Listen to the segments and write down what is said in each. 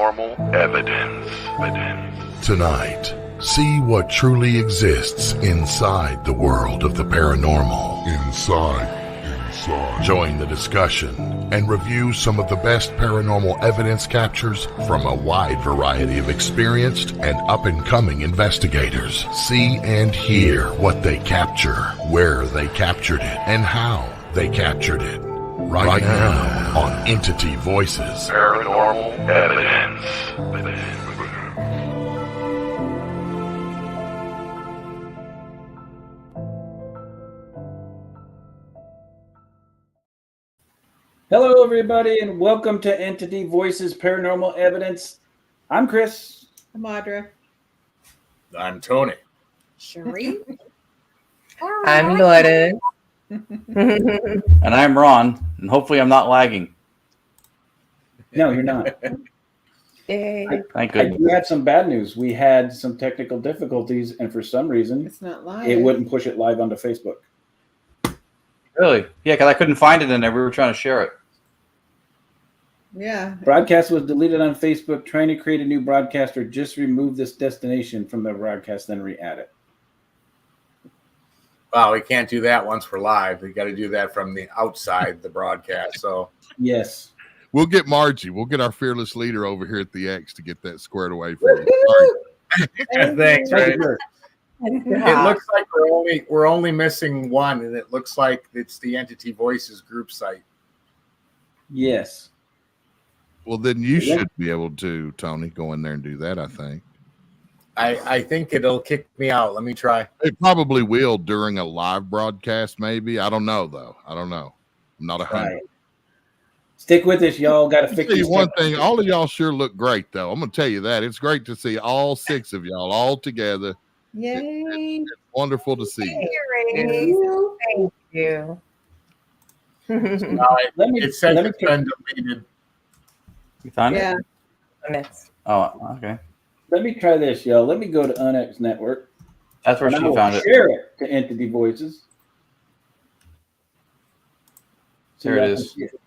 Paranormal Evidence. Tonight, see what truly exists inside the world of the paranormal. Inside. Join the discussion and review some of the best paranormal evidence captures from a wide variety of experienced and up-and-coming investigators. See and hear what they capture, where they captured it, and how they captured it. Right now on Entity Voices Paranormal Evidence. Hello, everybody, and welcome to Entity Voices Paranormal Evidence. I'm Chris. I'm Audra. I'm Tony. Sheree. I'm Lourdes. And I'm Ron, and hopefully I'm not lagging. No, you're not. Yay. Thank I goodness. do have some bad news. We had some technical difficulties, and for some reason, It's not live. it wouldn't push it live onto Facebook. Really? Yeah, because I couldn't find it in there. We were trying to share it. Yeah. Broadcast was deleted on Facebook. Trying to create a new broadcast or just remove this destination from the broadcast, then re-add it. Well, we can't do that once we're live. We got to do that from the outside the broadcast. So Yes. We'll get Margie. We'll get our fearless leader over here at the X to get that squared away for you. thanks, right? Sure. It looks like we're only missing one, and it looks like it's the Entity Voices group site. Yes. Well, then you should be able to, Tony, go in there and do that, I think. I think it'll kick me out. Let me try. It probably will during a live broadcast, maybe. I don't know, though. I don't know. I'm not 100. Right. Stick with us, y'all. Got to I'll fix tell you this one technical thing. All of y'all sure look great, though. I'm going to tell you that. It's great to see all 6 of y'all all together. Yay. It's wonderful to see you. Thank you. Thank you. No, Let me- it says let me it's been deleted. You found Yeah. it? Oh, okay. Let me try this, y'all. Let me go to Unex Network. That's where and I she will found it. share it to Entity Voices. So There it y'all can is. see it.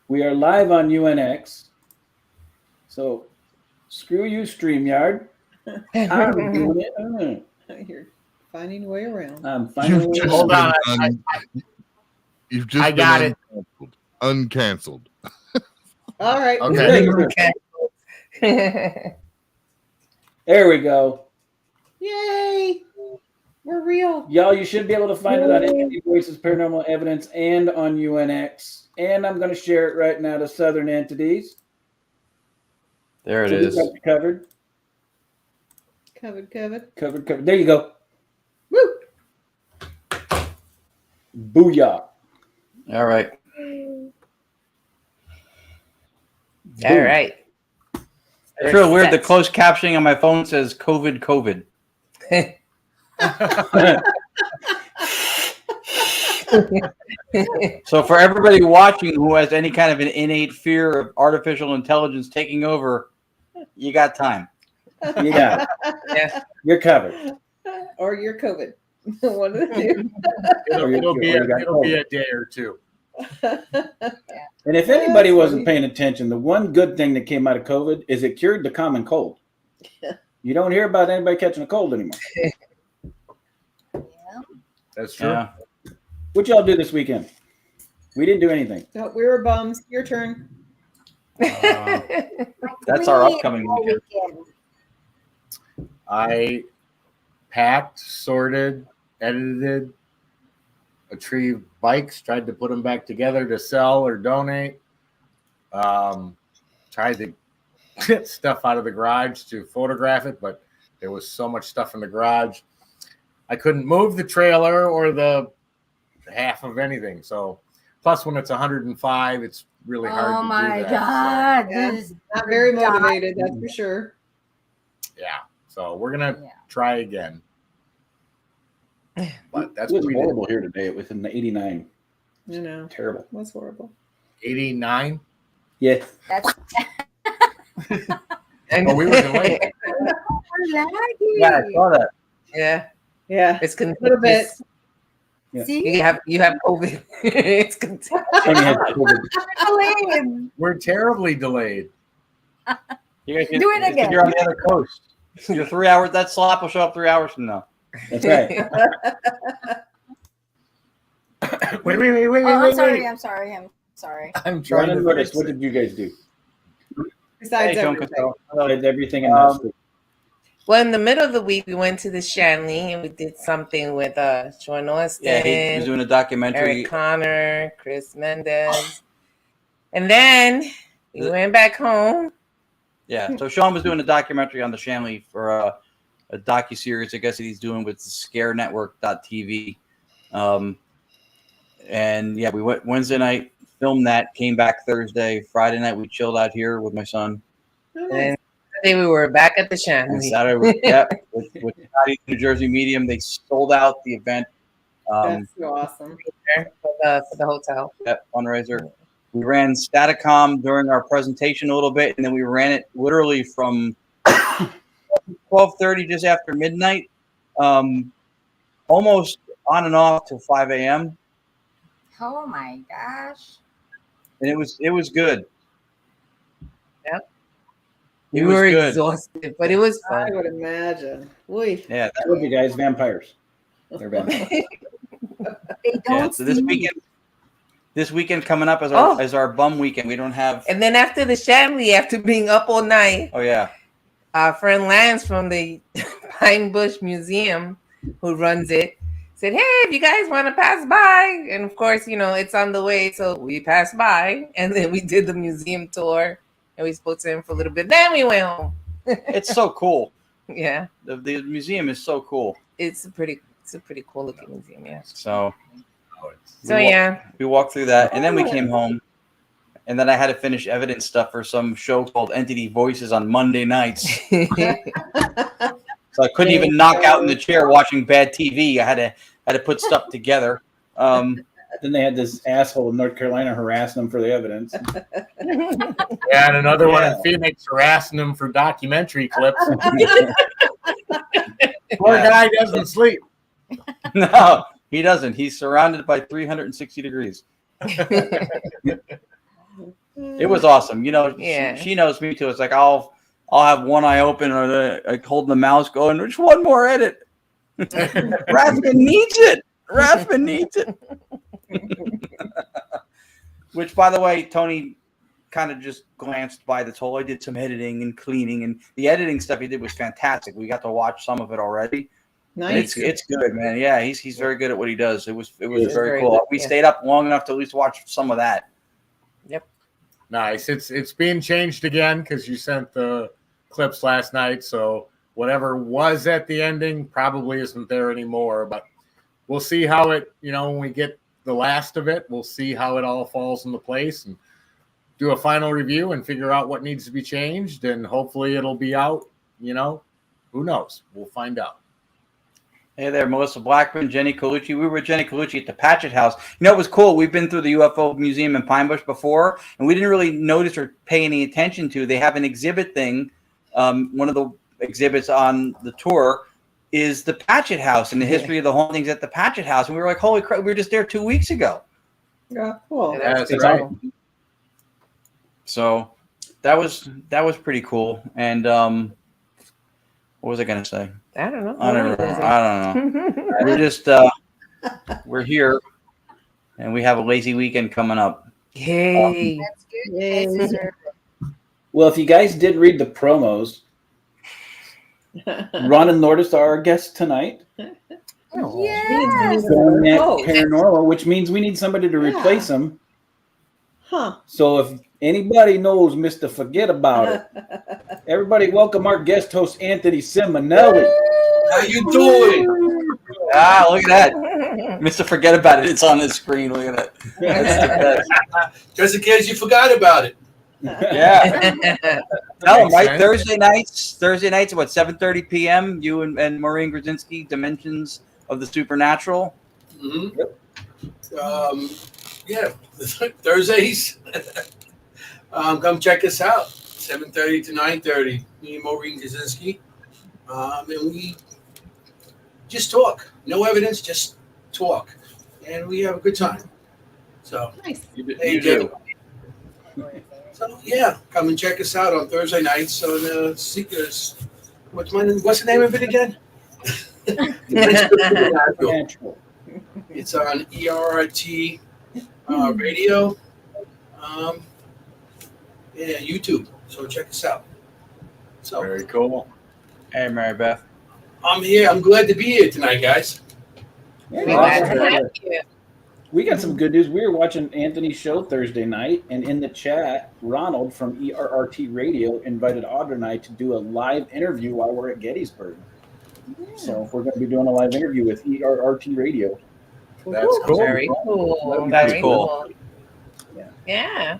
We are live on UNX. So screw you, StreamYard. I'm doing it. You're finding a way around. I'm finally You've just Hold on, been you've just I been got it. Uncanceled. All right. Okay. There we go. Yay. We're real. Y'all, you should be able to find it on Entity Voices Paranormal Evidence and on UNX. And I'm going to share it right now to Southern entities. There it So we is. got you covered. Covered. There you go. Woo. Booyah. All right. All right. It's real weird. The closed captioning on my phone says COVID. So for everybody watching who has any kind of an innate fear of artificial intelligence taking over, you got time. You got it. Yeah. You're covered. Or you're COVID. One of the two. It'll be COVID. a day or two. And if anybody wasn't paying attention, the one good thing that came out of COVID is it cured the common cold. You don't hear about anybody catching a cold anymore. That's true. Yeah. What y'all do this weekend? We didn't do anything. No, we were bums. Your turn. That's our upcoming weekend. I packed, sorted, edited, retrieved bikes, tried to put them back together to sell or donate. Tried to get stuff out of the garage to photograph it, but there was so much stuff in the garage. I couldn't move the trailer or the half of anything. So, plus when it's 105, it's really hard to do that. God. Yeah. This is Not very motivated, that's for sure. So, yeah. So we're going to try again. But that's It was what we horrible here today. It was in the 89. You know, Terrible. it was horrible. did. 89. Yeah. That's Oh, we were delayed. Yeah, I saw that. yeah. Yeah, It's a little bit. Yeah. You have COVID. It's Tony had COVID. We're terribly delayed. You guys Do it again. You're on the other coast. You're 3 hours. That slop will show up 3 hours from now. That's right. Wait. I'm sorry. I'm Ron trying and to Lourdes, fix what it. did you guys do? Besides Hey, Joan everything. Costello. Did everything in the street. Well, in the middle of the week, we went to the Shanley and we did something with Sean Austin, Yeah, he was doing a documentary. Eric Connor, Chris Mendez. And then we went back home. Yeah, so Sean was doing a documentary on the Shanley for a docuseries, I guess, that he's doing with scarenetwork.tv. And yeah, we went Wednesday night, filmed that, came back Thursday. Friday night, we chilled out here with my son. And Saturday we were back at the And Shanley. Saturday, yeah, with New Jersey Medium, they sold out the event. That's so awesome. For the hotel. That fundraiser. We ran STATICOM during our presentation a little bit, and then we ran it literally from 12:30 just after midnight, almost on and off till 5 a.m. Oh my gosh. And it was good. Yep. It We was were good. exhausted, but it was I fun. would imagine. Oy. Yeah, I told you guys, vampires. They're vampires. They don't yeah. So this see weekend coming up as our bum weekend. We don't have. And then after the Shanley, after being up all night, Oh yeah. our friend Lance from the Pine Bush Museum, who runs it, said, "Hey, if you guys want to pass by," and of course, it's on the way, so we passed by, and then we did the museum tour, and we spoke to him for a little bit. Then we went home. It's so cool. Yeah, The museum is so cool. it's a pretty cool looking museum. Yeah. So. So yeah, We walked through that, and then we came home, and then I had to finish evidence stuff for some show called Entity Voices on Monday nights. So I couldn't even knock out in the chair watching bad TV. I had to put stuff together. Then they had this asshole in North Carolina harassing them for the evidence. Yeah, and another one in Phoenix harassing him for documentary clips. Poor guy doesn't sleep. No, he doesn't. He's surrounded by 360 degrees. It was awesome. Yeah. She knows me too. It's like I'll have one eye open or holding the mouse going, there's one more edit. Rathman needs it. Rathman needs it. Which, by the way, Tony kind of just glanced by the toll. I did some editing and cleaning, and the editing stuff he did was fantastic. We got to watch some of it already. Nice. It's good, man. Yeah, he's very good at what he does. It was very very cool. good, We yeah. stayed up long enough to at least watch some of that. Yep. Nice. It's being changed again because you sent the clips last night. So whatever was at the ending probably isn't there anymore. But we'll see how it, when we get the last of it, we'll see how it all falls into place and do a final review and figure out what needs to be changed. And hopefully it'll be out, who knows? We'll find out. Hey there, Melissa Blackman, Jenny Colucci. We were with Jenny Colucci at the Patchett House. It was cool. We've been through the UFO Museum in Pine Bush before, and we didn't really notice or pay any attention to. They have an exhibit thing. One of the exhibits on the tour is the Patchett House and the history of the hauntings at the Patchett House. And we were like, holy crap, we were just there 2 weeks ago. Yeah, cool. Yeah, That's pretty right. cool. So that was pretty cool. And what was I going to say? I don't know. I don't know. We're just we're here, and we have a lazy weekend coming up. Yay. That's good. You Yay. guys deserve it. Well, if you guys did read the promos, Ron and Lourdes are our guests tonight. Yes. GONYAC Oh. Paranormal, which means we need somebody to Yeah. replace him. Huh. So if anybody knows Mr. Forget About It, everybody welcome our guest host, Anthony Simonelli. How you doing? Look at that, Mr. Forget About It. It's on the screen. Look at that. That's the best. Just in case you forgot about it. Yeah. Tell them, right? Makes sense. Thursday nights at what, 7:30 p.m. You and Maureen Grzinski, Dimensions of the Supernatural. Mm-hmm. Yeah, Thursdays. Come check us out. 7:30 to 9:30. Me and Maureen Kaczynski. And we just talk. No evidence, just talk. And we have a good time. So Nice. You Hey, do. So yeah, come and check us out on Thursday nights on Seekers. What's the name of it again? Natural. It's on ERT radio, yeah, YouTube. So check us out. So Very cool. Hey, Mary Beth. I'm here. I'm glad to be here tonight, guys. Yeah, We're glad to have you. we got some good news. We were watching Anthony's show Thursday night, and in the chat, Ronald from ERT Radio invited Audra and I to do a live interview while we're at Gettysburg. So we're going to be doing a live interview with ERT Radio. That's cool. Very cool. That's Very cool. Yeah.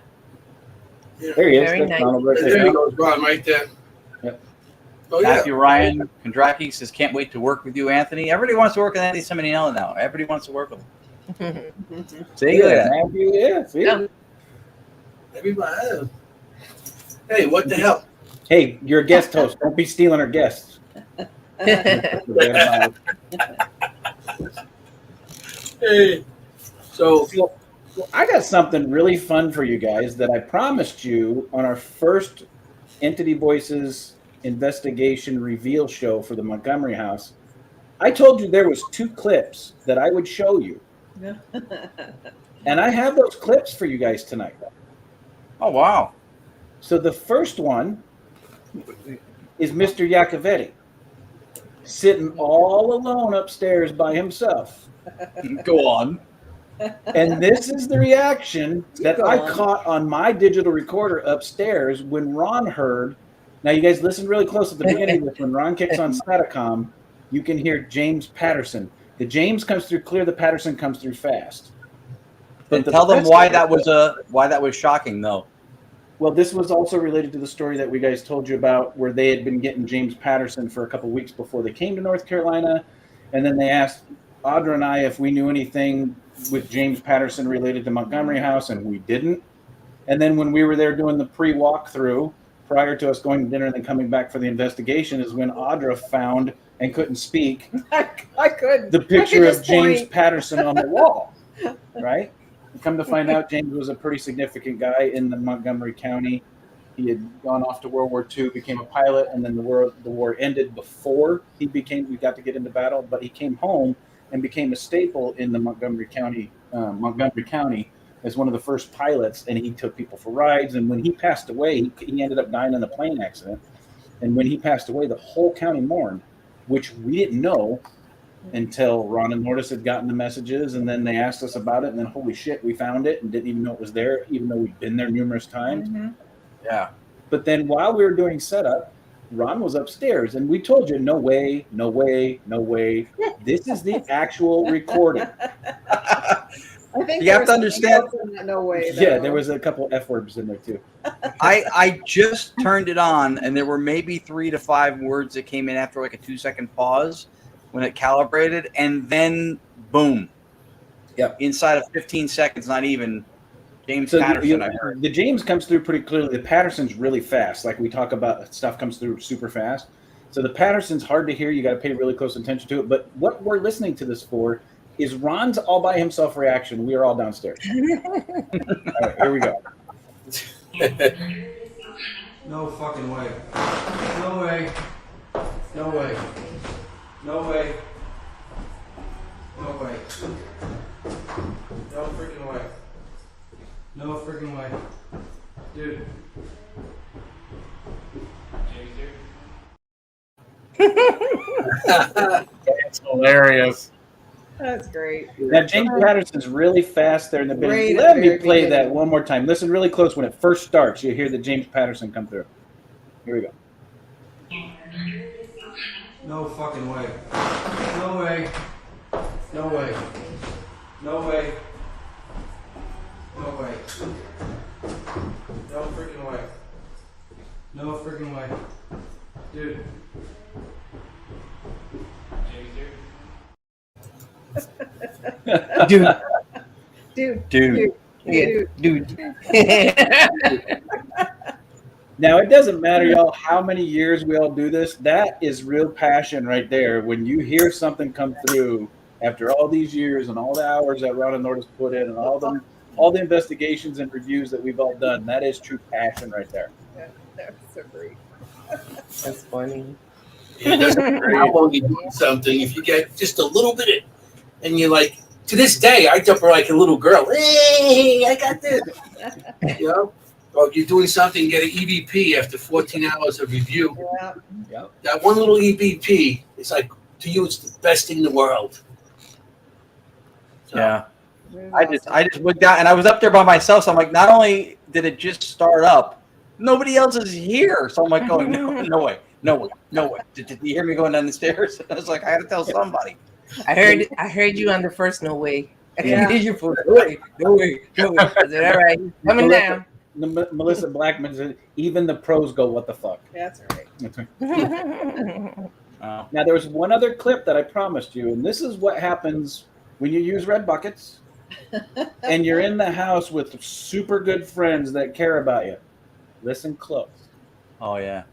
There he is. Very That's nice. Ronald right There there. he goes, Ron, right there. Yep. Oh yeah. Matthew Ryan Kondraki says, can't wait to work with you, Anthony. Everybody wants to work with Anthony Simonelli now. Everybody wants to work with him. See, look at that. Matthew, yeah, see? Yeah. Everybody. Hey, what the hell? Hey, you're a guest host. Don't be stealing our guests. Hey. So Well, I got something really fun for you guys that I promised you on our first Entity Voices investigation reveal show for the Montgomery House. I told you there was 2 clips that I would show you, and I have those clips for you guys tonight. Oh, wow. So the first one is Mr. Yacovetti sitting all alone upstairs by himself. Go on. And this is the reaction that I caught on my digital recorder upstairs when Ron heard. Now, you guys listen really close at the beginning of this. When Ron kicks on STATICOM, you can hear James Patterson. The James comes through clear, the Patterson comes through fast. And the tell them best why part- that was shocking, though. Well, this was also related to the story that we guys told you about where they had been getting James Patterson for a couple weeks before they came to North Carolina. And then they asked Audra and I if we knew anything with James Patterson related to Montgomery House, and we didn't. And then when we were there doing the pre-walkthrough, prior to us going to dinner and then coming back for the investigation, is when Audra found and couldn't speak I could. the picture I could of just James point. Patterson on the wall, right? And come to find out, James was a pretty significant guy in the Montgomery County. He had gone off to World War II, became a pilot, and then the war ended before we got to get into battle. But he came home and became a staple in the Montgomery County as one of the first pilots, and he took people for rides. And when he passed away, he ended up dying in a plane accident. And when he passed away, the whole county mourned, which we didn't know until Ron and Lourdes had gotten the messages, and then they asked us about it, and then holy shit, we found it and didn't even know it was there, even though we'd been there numerous times. Mm-hmm. Yeah. But then while we were doing setup, Ron was upstairs, and we told you, no way, no way, no way. This is the actual recording. I think You have there to was understand- something else in that no way. Yeah, though. there was a couple F words in there too. I just turned it on, and there were maybe 3 to 5 words that came in after like a 2-second pause when it calibrated, and then boom. Yep. Inside of 15 seconds, not even, James So Patterson, I heard. the James comes through pretty clearly. The Patterson's really fast. Like we talk about, stuff comes through super fast. So the Patterson's hard to hear. You got to pay really close attention to it. But what we're listening to this for is Ron's all by himself reaction. We are all downstairs. All right, here we go. No fucking way. No way. No way. No way. No way. No freaking way. No freaking way. Dude. It's hilarious. That's great. Now, James Patterson's really fast there in the Right beginning. at Let the me very play beginning. that one more time. Listen really close. When it first starts, you hear the James Patterson come through. Here we go. No fucking way. No way. No way. No way. No way. No freaking way. No freaking way. Dude. Dude. Dude. Dude. Dude. Now, it doesn't matter, y'all, how many years we all do this. That is real passion right there. When you hear something come through after all these years and all the hours that Ron and Lourdes put in and all the all the investigations and reviews that we've all done. That is true passion right there. That was so great. That's funny. Yeah, it doesn't matter how long you do something. If you get just a little bit, and you're like, to this day, I jump like a little girl. Hey, I got this. You know, or if you're doing something, get an EVP after 14 hours of review. Yeah. Yep. That one little EVP, it's like, to you, it's the best thing in the world. So, Yeah. It was I awesome. just looked out and I was up there by myself. So I'm like, not only did it just start up, nobody else is here. So I'm like, going, no way. Did you hear me going down the stairs? I was like, I got to tell somebody. I heard you on the first no way. I Yeah. can hear you for no way. I said, all right, coming down. Melissa Blackman said, even the pros go, what the fuck? That's right. Now, there was one other clip that I promised you, and this is what happens when you use red buckets and you're in the house with super good friends that care about you. Listen close. Oh, yeah.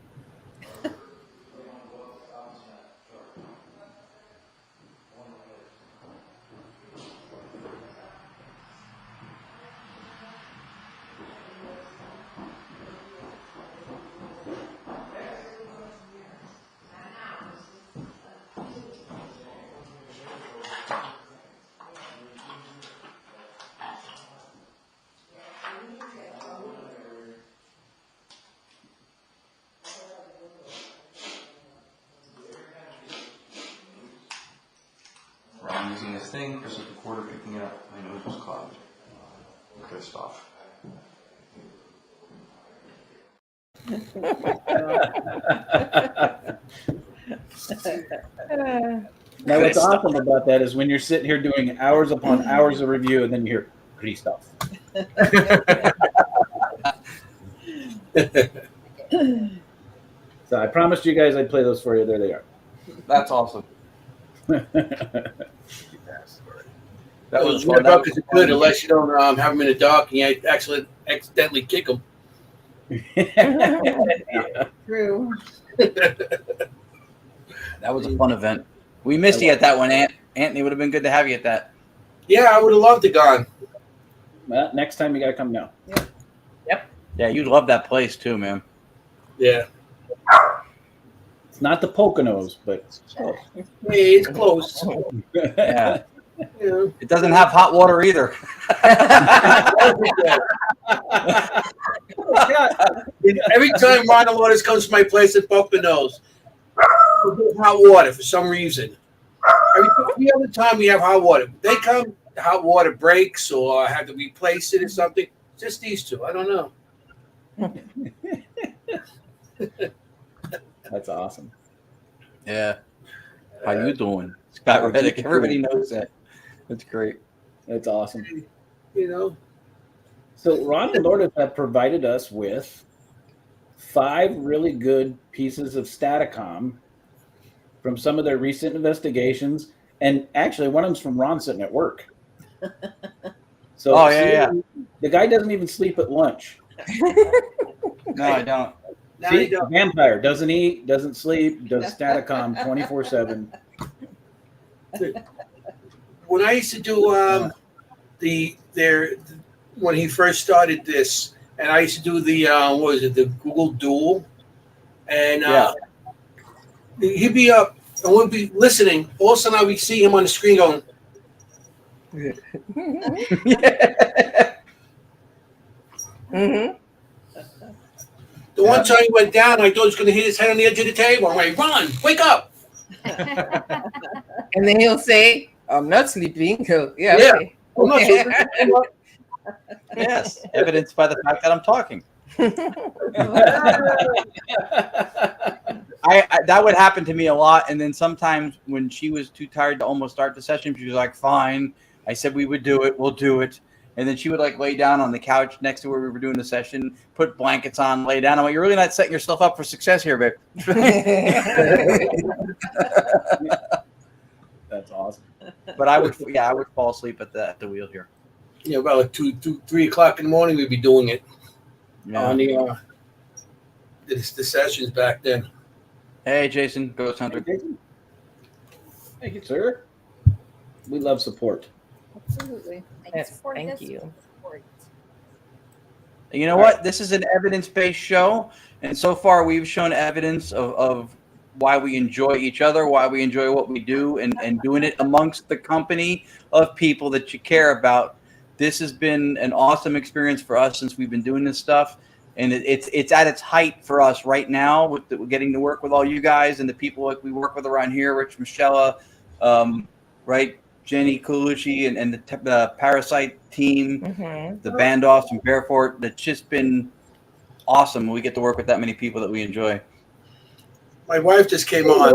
Ron using his thing, Chris with the recorder picking it up. My nose was clogged. Good stuff. Now, what's awesome about that is when you're sitting here doing hours upon hours of review, and then you hear pretty stuff. So I promised you guys I'd play those for you. There they are. That's awesome. That That was was red fun. That buckets was are good unless you don't have them in the dark and you accidentally kick them. True. That was a fun event. We missed you at that one, Anthony. Would have been good to have you at that. Yeah, I would have loved to gone. Well, next time you got to come now. Yeah, you'd love that place too, man. Yeah. It's not the Poconos, but it's close. Hey, it's close. Yeah. Yeah. It doesn't have hot water either. Every time Ronald Lourdes comes to my place at Poconos, we get hot water for some reason. Every other time we have hot water. They come, the hot water breaks or I have to replace it or something. Just these two. I don't know. That's awesome. Yeah. How you doing? Scott Reddick. Everybody knows that. That's great. That's awesome. You know? So Ron and Lourdes have provided us with 5 really good pieces of STATICOM from some of their recent investigations. And actually, one of them's from Ron sitting at work. So Oh, yeah. The guy doesn't even sleep at lunch. No, I don't. Now See, you don't. vampire doesn't eat, doesn't sleep, does STATICOM 24/7. When I used to do when he first started this, and I used to do the what was it, the Google Duel, and he'd be up and we'd be listening. All of a sudden, I would see him on the screen going. Mm-hmm. The one time he went down, I thought he was going to hit his head on the edge of the table. I'm like, Ron, wake up! And then he'll say, I'm not sleeping. So, yeah. Yeah. Okay. I'm not sure. Yes. Evidenced by the fact that I'm talking. I that would happen to me a lot. And then sometimes when she was too tired to almost start the session, she was like, fine. I said we would do it. We'll do it. And then she would like lay down on the couch next to where we were doing the session, put blankets on, lay down. I'm like, you're really not setting yourself up for success here, babe. That's awesome. But I would fall asleep at the wheel here. Yeah, about like 3 o'clock in the morning, we'd be doing it on the sessions back then. Hey, Jason, Ghost Hunter. Thank you, sir. We love support. Absolutely. Yes, thank you. Support And you know what? This is an evidence-based show, and so far we've shown evidence of why we enjoy each other, why we enjoy what we do, and doing it amongst the company of people that you care about. This has been an awesome experience for us since we've been doing this stuff, and it's at its height for us right now with getting to work with all you guys and the people that we work with around here, Rich Michella, right, Jenny Colucci, and the Parasite team, the Bandoffs from Bearfort. That's just been awesome. We get to work with that many people that we enjoy. My wife just came on.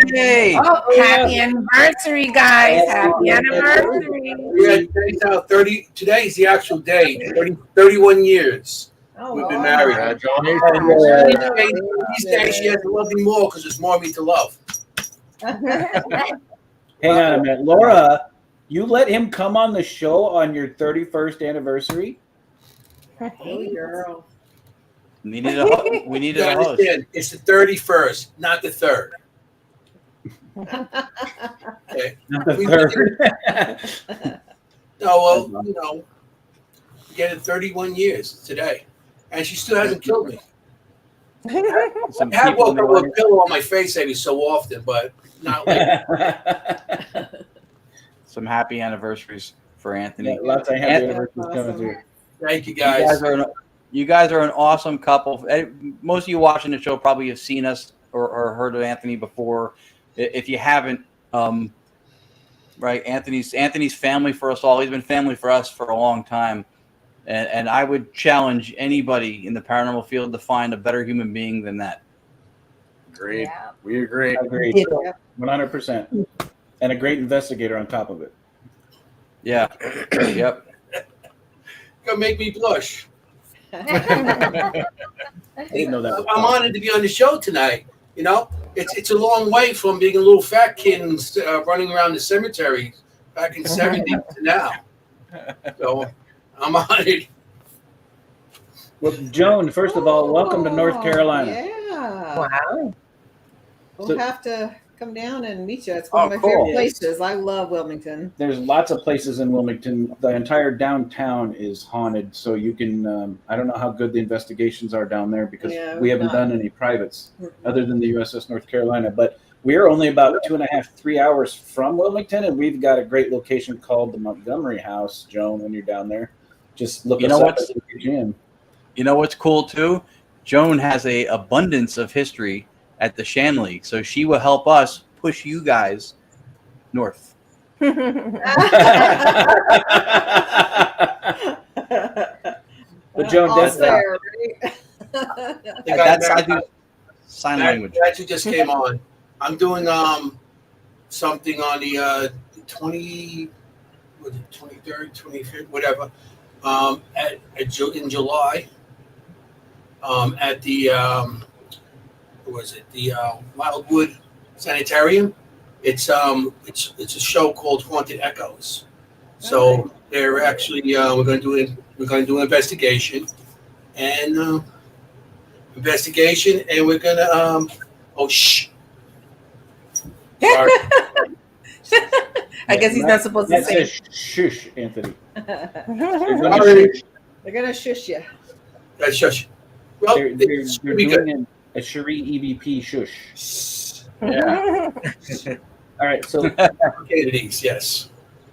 Hey! Oh, happy anniversary, guys. Happy anniversary. Yeah, today's now 30. Today's the actual day. 31 years. We've been married. These days she has to love me more because there's more of me to love. Hang on a minute. Laura, you let him come on the show on your 31st anniversary? Hey, girl. We needed a host. It's the 31st, not the 3rd. Okay. Not the 3rd. No, well, you know, we get it 31 years today. And she still hasn't killed me. I have woke up with a pillow on my face every so often, but not lately. Some happy anniversaries for Anthony. Yeah, lots of happy anniversaries coming through. Thank you, guys. You guys are an awesome couple. Most of you watching the show probably have seen us or heard of Anthony before. If you haven't, right, Anthony's family for us all. He's been family for us for a long time. And I would challenge anybody in the paranormal field to find a better human being than that. Agreed. Yeah. We agree. Agreed. 100%. And a great investigator on top of it. Yeah. Yep. Gonna make me blush. I didn't know that. I'm honored to be on the show tonight. You know, it's a long way from being a little fat kid and running around the cemetery back in the 70s to now. So I'm honored. Well, Joan, first of all, welcome to North Carolina. Yeah. Wow. We'll have to come down and meet you. It's one of my cool. favorite places. I love Wilmington. There's lots of places in Wilmington. The entire downtown is haunted, so you can. I don't know how good the investigations are down there because we haven't done any privates other than the USS North Carolina. But we're only about 2.5, 3 hours from Wilmington, and we've got a great location called the Montgomery House. Joan, when you're down there, just look us up at the gym. You know what's cool too? Joan has a abundance of history at the Shanley, so she will help us push you guys north. But Joan, that's there, I do sign language. That you just came on. I'm doing something on the 23rd, 25th, whatever. In July. At the the Wildwood Sanitarium. It's a show called Haunted Echoes. So they're actually we're going to do an investigation, and we're going to oh shh. Sorry. I guess he's not supposed to say shush, Anthony. They're gonna shush you. That's shush. Well, they're doing a Cherie EVP shush. Yeah. All right, so yes.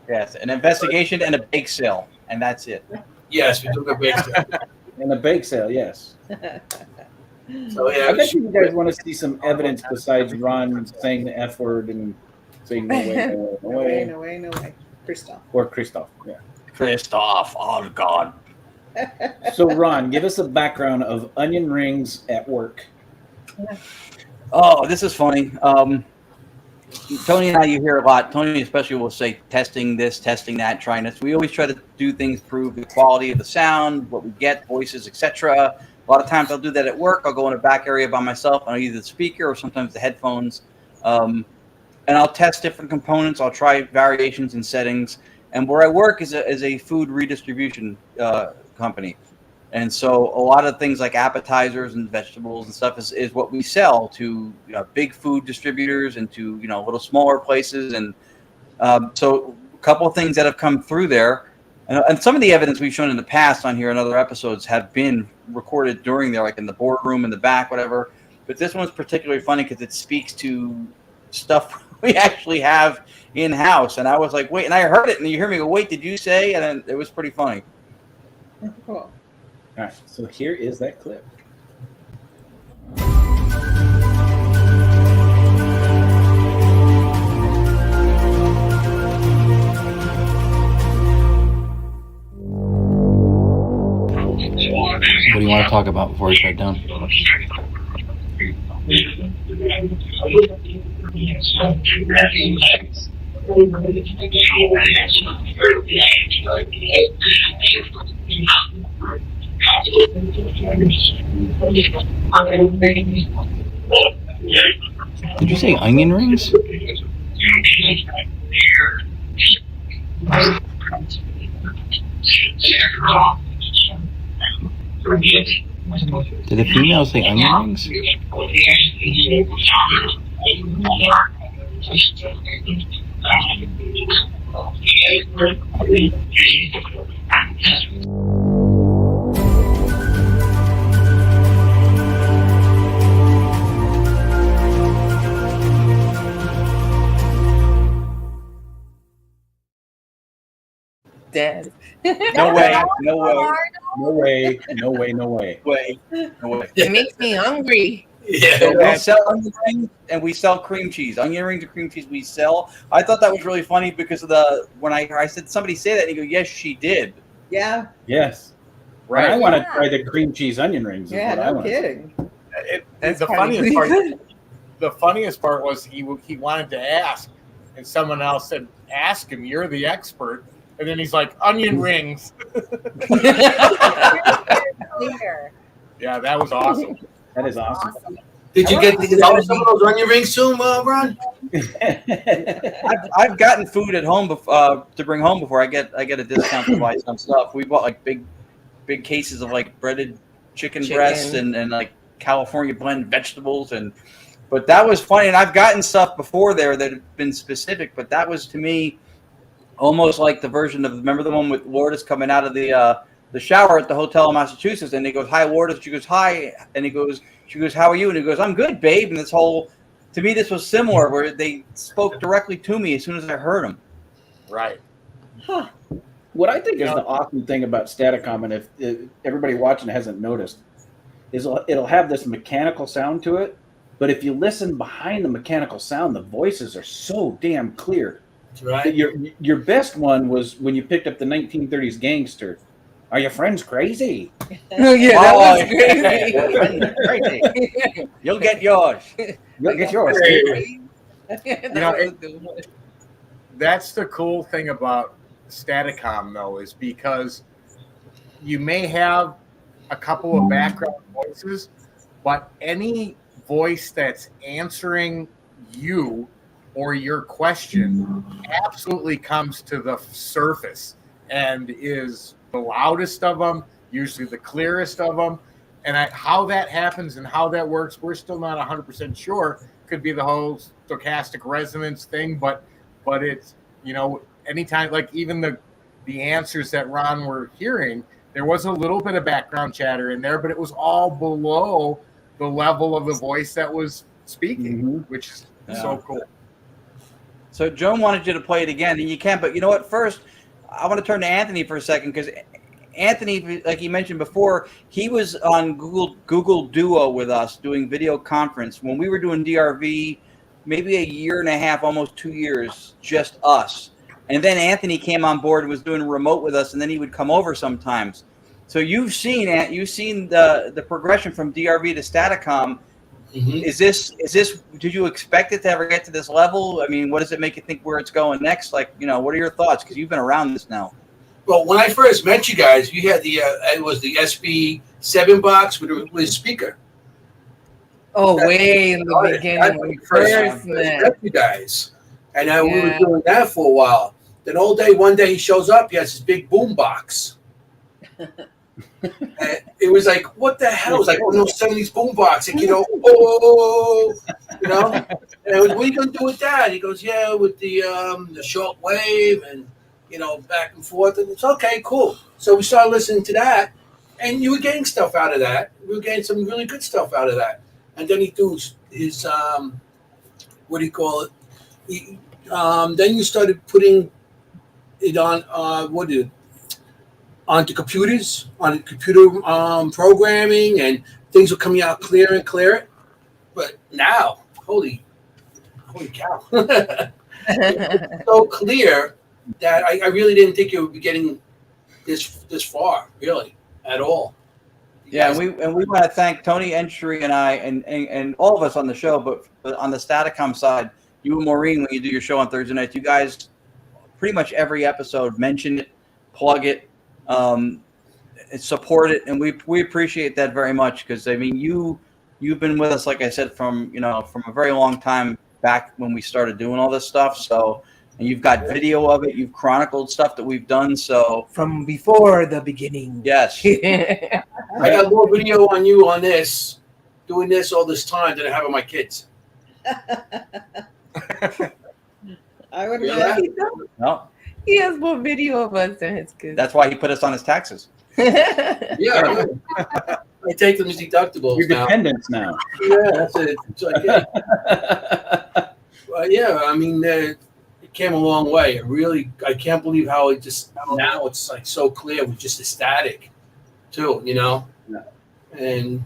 Yes, an investigation and a bake sale, and that's it. Yes, we took a bake sale. And a bake sale, yes. So yeah, I bet you guys want to see some evidence besides Ron saying the F word and saying no way. No way. Christoph. Or Christoph, yeah. Christoph, oh God. So Ron, give us a background of onion rings at work. Oh, this is funny. Tony and I, you hear a lot. Tony especially will say testing this, testing that, trying this. We always try to do things, prove the quality of the sound, what we get, voices, etc. A lot of times I'll do that at work. I'll go in a back area by myself on either the speaker or sometimes the headphones. And I'll test different components. I'll try variations in settings. And where I work is a food redistribution company. And so a lot of things like appetizers and vegetables and stuff is what we sell to big food distributors and to little smaller places. And so a couple of things that have come through there. And some of the evidence we've shown in the past on here and other episodes have been recorded during there, like in the boardroom, in the back, whatever. But this one's particularly funny because it speaks to stuff we actually have in-house. And I was like, wait, and I heard it, and you hear me go, wait, did you say? And then it was pretty funny. Cool. All right, so here is that clip. What do you want to talk about before we shut down? Did you say onion rings? Did the female say onion rings? Dead. No way. No way. No way. No way. No way. No way. It makes me hungry. Yeah. So we sell onion rings and we sell cream cheese. Onion rings and cream cheese we sell. I thought that was really funny because of when I said somebody say that and you go, yes, she did. Yeah. Yes. Right. And I want to try the cream cheese onion rings. is Yeah, what I no want. kidding. The funniest part. The funniest part was he wanted to ask, and someone else said, "Ask him. You're the expert." And then he's like, "Onion rings." Yeah, that was awesome. That is awesome. Did you get some of those onion rings too, Ron? I've gotten food at home to bring home before. I get a discount to buy some stuff. We bought like big cases of like breaded chicken breasts and like California blend vegetables but that was funny. And I've gotten stuff before there that have been specific, but that was to me almost like the version of, remember the one with Lourdes coming out of the shower at the hotel in Massachusetts, and he goes, "Hi, Lourdes." She goes, "Hi," and she goes, "How are you?" And he goes, "I'm good, babe." And to me, this was similar, where they spoke directly to me as soon as I heard them. Right. Huh. What I think is the awesome thing about STATICOM, and if everybody watching hasn't noticed, is it'll have this mechanical sound to it, but if you listen behind the mechanical sound, the voices are so damn clear. That's right. Your best one was when you picked up the 1930s gangster. Are your friends crazy? Oh yeah, that was crazy. Crazy. You'll get yours. You'll get yours. That's the cool thing about STATICOM, though, is because you may have a couple of background voices, but any voice that's answering you or your question absolutely comes to the surface and is the loudest of them, usually the clearest of them. And how that happens and how that works, we're still not 100% sure. Could be the whole stochastic resonance thing, but it's, anytime, like even the answers that Ron were hearing, there was a little bit of background chatter in there, but it was all below the level of the voice that was speaking, which is so cool. So Joan wanted you to play it again, and you can, but you know what? First, I want to turn to Anthony for a second, because Anthony, like he mentioned before, he was on Google Duo with us doing video conference when we were doing DRV, maybe a year and a half, almost 2 years, just us. And then Anthony came on board and was doing remote with us, and then he would come over sometimes. So you've seen the progression from DRV to STATICOM. Mm-hmm. Is this? Did you expect it to ever get to this level? I mean, what does it make you think where it's going next? Like, what are your thoughts? Because you've been around this now. Well, when I first met you guys, you had it was the SB7 box with a speaker. Oh, way in the beginning when we first met you guys, and we were doing that for a while. Then one day he shows up. He has this big boom box. And it was like, what the hell? It was like one of those 70s boom box. And, and I was, what are you going to do with that? He goes, yeah, with the short wave. And back and forth, and it's okay, cool. So we started listening to that, and you were getting stuff out of that. We were getting some really good stuff out of that. And then he threw his what do you call it? Then you started putting it on onto computers, on computer programming, and things were coming out clearer and clearer. But now, holy cow, it's so clear that I really didn't think it would be getting this far, really, at all. Yeah, and we want to thank Tony Entry and I and all of us on the show, but on the STATICOM side, you and Maureen, when you do your show on Thursday nights, you guys pretty much every episode mention it, plug it, support it, and we appreciate that very much, because I mean you've been with us, like I said, from a very long time back when we started doing all this stuff. So, and you've got video of it, you've chronicled stuff that we've done. So from before the beginning. Yes. I got more video on you on this, doing this all this time than I have on my kids. I would imagine. No. He has more video of us than his kids. That's why he put us on his taxes. Yeah. I take them as deductibles Your now. dependents now. Yeah, that's it. It's like, yeah. Yeah, I mean, it came a long way. I can't believe how it just, now it's like so clear with just the static, too, Yeah. And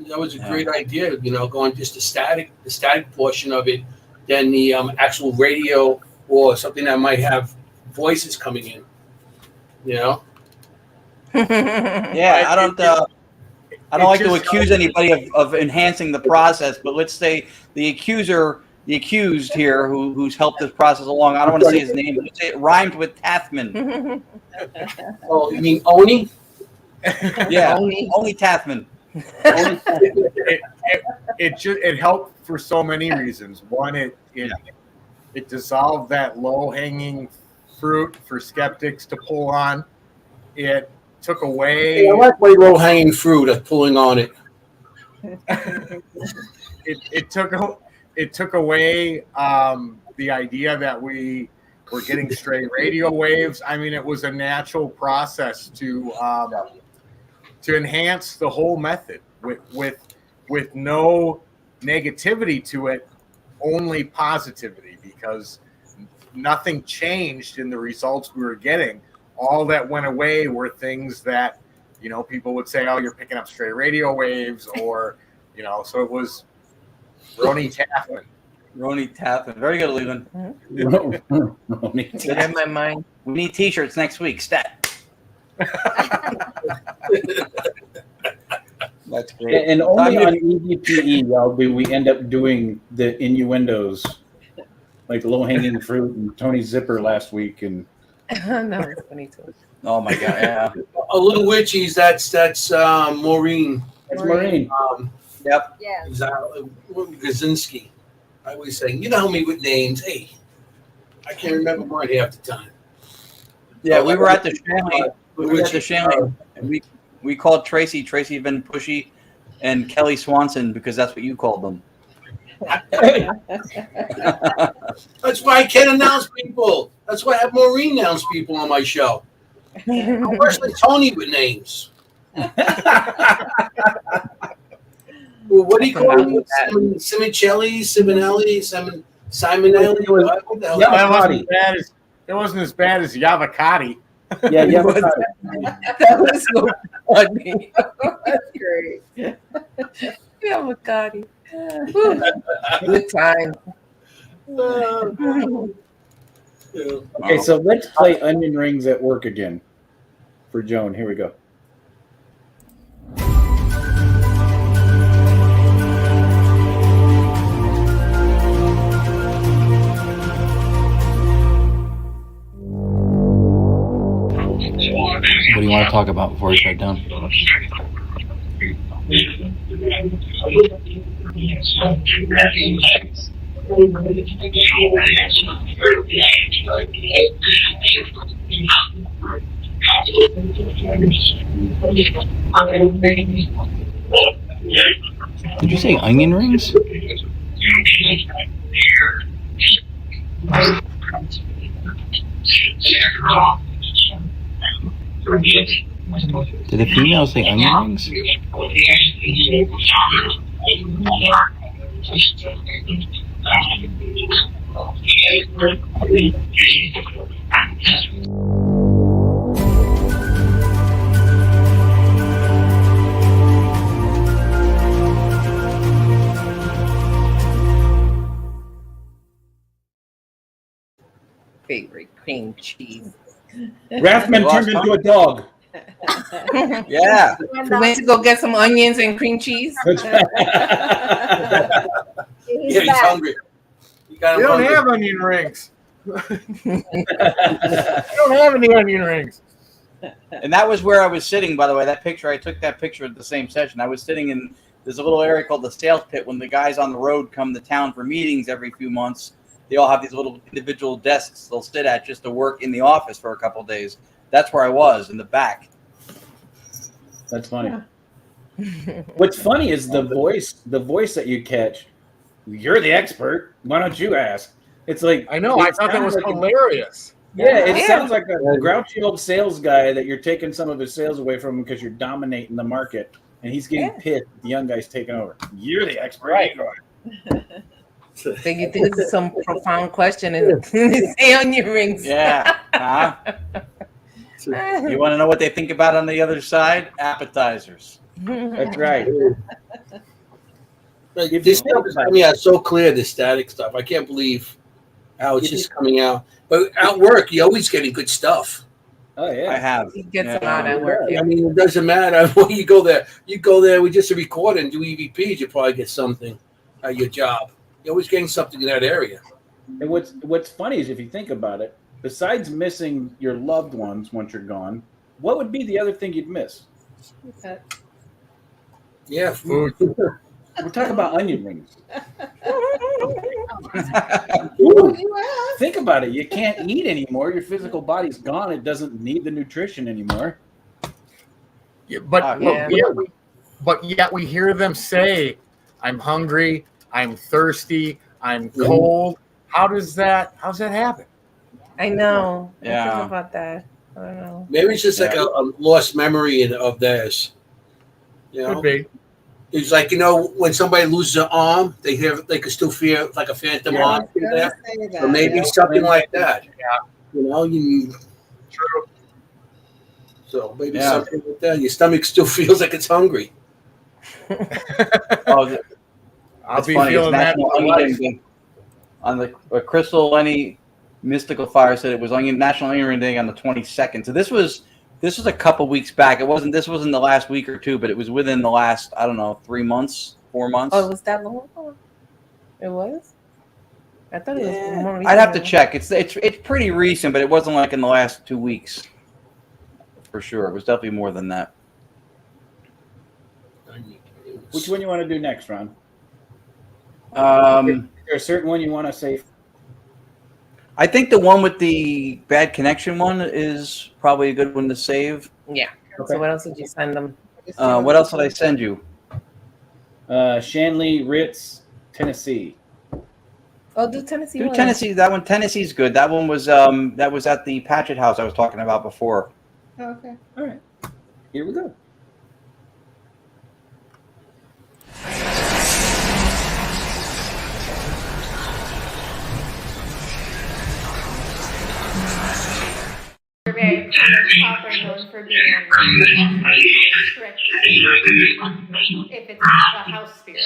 that was a great idea, going just the static portion of it, than the actual radio or something that might have voices coming in, Yeah, I don't like to accuse anybody of enhancing the process, but let's say the accused here who's helped this process along. I don't want to say his name, but let's say it rhymed with Tathman. Oh, you mean Oni? Yeah, only Tathman. It helped for so many reasons. One, it dissolved that low hanging fruit for skeptics to pull on. It took away. I like my low hanging fruit of pulling on it. It took away the idea that we were getting stray radio waves. I mean, it was a natural process to enhance the whole method with no negativity to it, only positivity, because nothing changed in the results we were getting. All that went away were things that, people would say, oh, you're picking up stray radio waves, or, so it was Roni Taffin. Roni Taffin. Very good, Leland. In my mind. We need t-shirts next week. Stat. That's great. And only on EVPE, we end up doing the innuendos, like the low-hanging fruit and Tony Zipper last week, and no, it's funny too. Oh my god, yeah. A little witchies. That's Maureen. That's Maureen. Yep. Yeah. Gazinski. I always say, you know me with names. Hey, I can't remember mine half the time. Yeah, we were at the Shanley. We were at the Shanley. We called Tracy Van Pushy, and Kelly Swanson, because that's what you called them. That's why I can't announce people. That's why I have Maureen announce people on my show. I'm worse than Tony with names. Well, what do you call them? Simonelli? Simonelli? What the hell? It wasn't as bad as Yacovetti. Yeah, That was so funny. That's great. Yacovetti. Good time. Okay, so let's play onion rings at work again for Joan. Here we go. What do you want to talk about before we shut down? Did you say onion rings? Did the female say onion rings? Favorite cream cheese. Rathman turned into a dog. Yeah. We went to go get some onions and cream cheese. Yeah, he's hungry. You got him We don't hungry. have onion rings. We don't have any onion rings. And that was where I was sitting, by the way. That picture, I took that picture at the same session. I was sitting in, there's a little area called the sales pit. When the guys on the road come to town for meetings every few months, they all have these little individual desks they'll sit at just to work in the office for a couple of days. That's where I was, in the back. That's funny. What's funny is the voice that you catch. You're the expert. Why don't you ask? It's like, I know. I thought that was hilarious. Yeah, it sounds like a grouchy old sales guy that you're taking some of his sales away from him because you're dominating the market, and he's getting pissed. The young guy's taking over. You're the expert, Right? So you think this is some profound question and say onion rings? Yeah. You want to know what they think about on the other side? Appetizers. That's right. This stuff is coming out so clear, this static stuff. I can't believe how it's just coming out. But at work, you're always getting good stuff. Oh, yeah. I have. He gets a lot at work. I mean, it doesn't matter. When you go there with just a recorder and do EVPs, you probably get something at your job. You're always getting something in that area. And what's funny is if you think about it, besides missing your loved ones once you're gone, what would be the other thing you'd miss? Yeah, food. We're talking about onion rings. Ooh. Think about it. You can't eat anymore. Your physical body's gone. It doesn't need the nutrition anymore. Yeah, but yet we hear them say, "I'm hungry. I'm thirsty. I'm cold." How does that happen? I know. Yeah. I think about that. I don't know. Maybe it's just like a lost memory of theirs. You know? Could be. It's like, when somebody loses an arm, they can still feel like a phantom arm. Or maybe something like that. Yeah. True. So maybe something like that. Your stomach still feels like it's hungry. Oh, I'll be feeling that. On the Crystal Lenny Mystical Fire said it was National Onion Ring Day on the 22nd. So this was a couple weeks back. This wasn't the last week or two, but it was within the last, I don't know, 3 months, 4 months. Oh, was that long ago? It was? I thought it was more recent. I'd have to check. It's pretty recent, but it wasn't like in the last 2 weeks. For sure. It was definitely more than that. Which one you want to do next, Ron? Is there a certain one you want to say? I think the one with the bad connection one is probably a good one to save. Yeah. Okay. So what else did you send them? What else did I send you? Shanley, Ritz, Tennessee. Oh, do Tennessee. Do Tennessee. That one, Tennessee's good. That one was at the Patchett House I was talking about before. Oh, okay. All right. Here we go. Very proper known for being strict if it's a house spirit.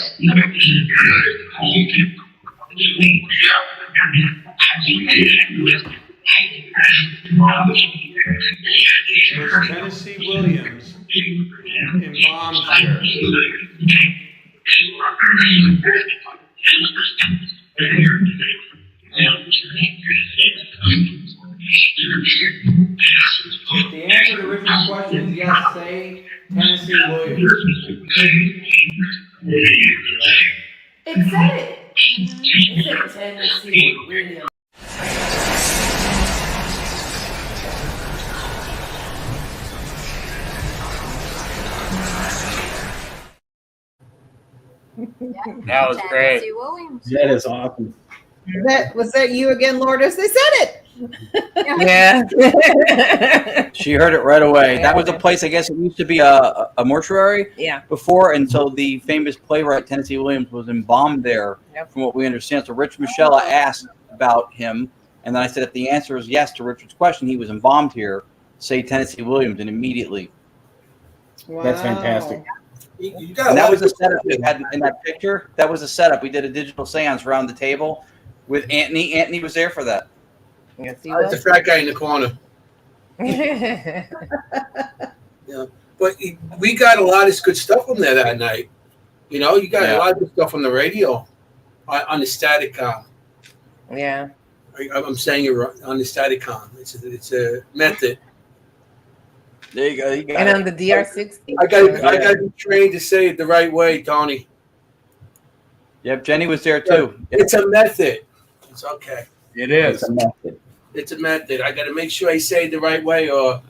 There's Tennessee Williams embalmed here. If the answer to Richard's question is yes, say Tennessee Williams. It said it. It said Tennessee Williams. That was great. That is awesome. Was that you again, Lourdes? They said it. Yeah. She heard it right away. Yeah. That was a place, I guess, it used to be a mortuary Yeah. before, and so the famous playwright Tennessee Williams was embalmed there, Yep. from what we understand. So Rich Michelle asked about him, and then I said if the answer is yes to Richard's question, he was embalmed here, say Tennessee Williams, and immediately. Wow. That's fantastic. You got a And that lot was of the setup we had in that picture. That was the setup. We did a digital seance around the table with Anthony. Anthony was there for that. Yes, he It's a was. fat guy in the corner. Yeah, but we got a lot of good stuff from there that night. You know, you got a lot of good stuff on the radio, on the STATICOM. Yeah. I'm saying it right, on the STATICOM. It's a method. There you go. You got And it. on the DR60. I got to be trained to say it the right way, Tony. Yep, Jenny was there too. It's a method. It's okay. It is. It's a method. It's a method. I got to make sure I say it the right way, or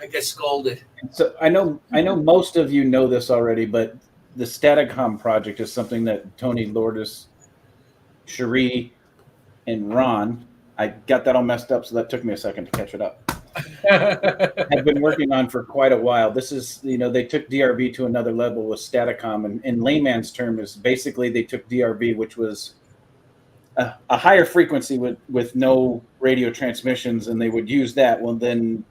I get scolded. So I know most of you know this already, but the STATICOM project is something that Tony, Lourdes, Cherie, and Ron, I got that all messed up, so that took me a second to catch it up. I've been working on for quite a while. This is, they took DRB to another level with STATICOM, and in layman's term is basically they took DRB, which was a higher frequency with no radio transmissions, and they would use that. Well, then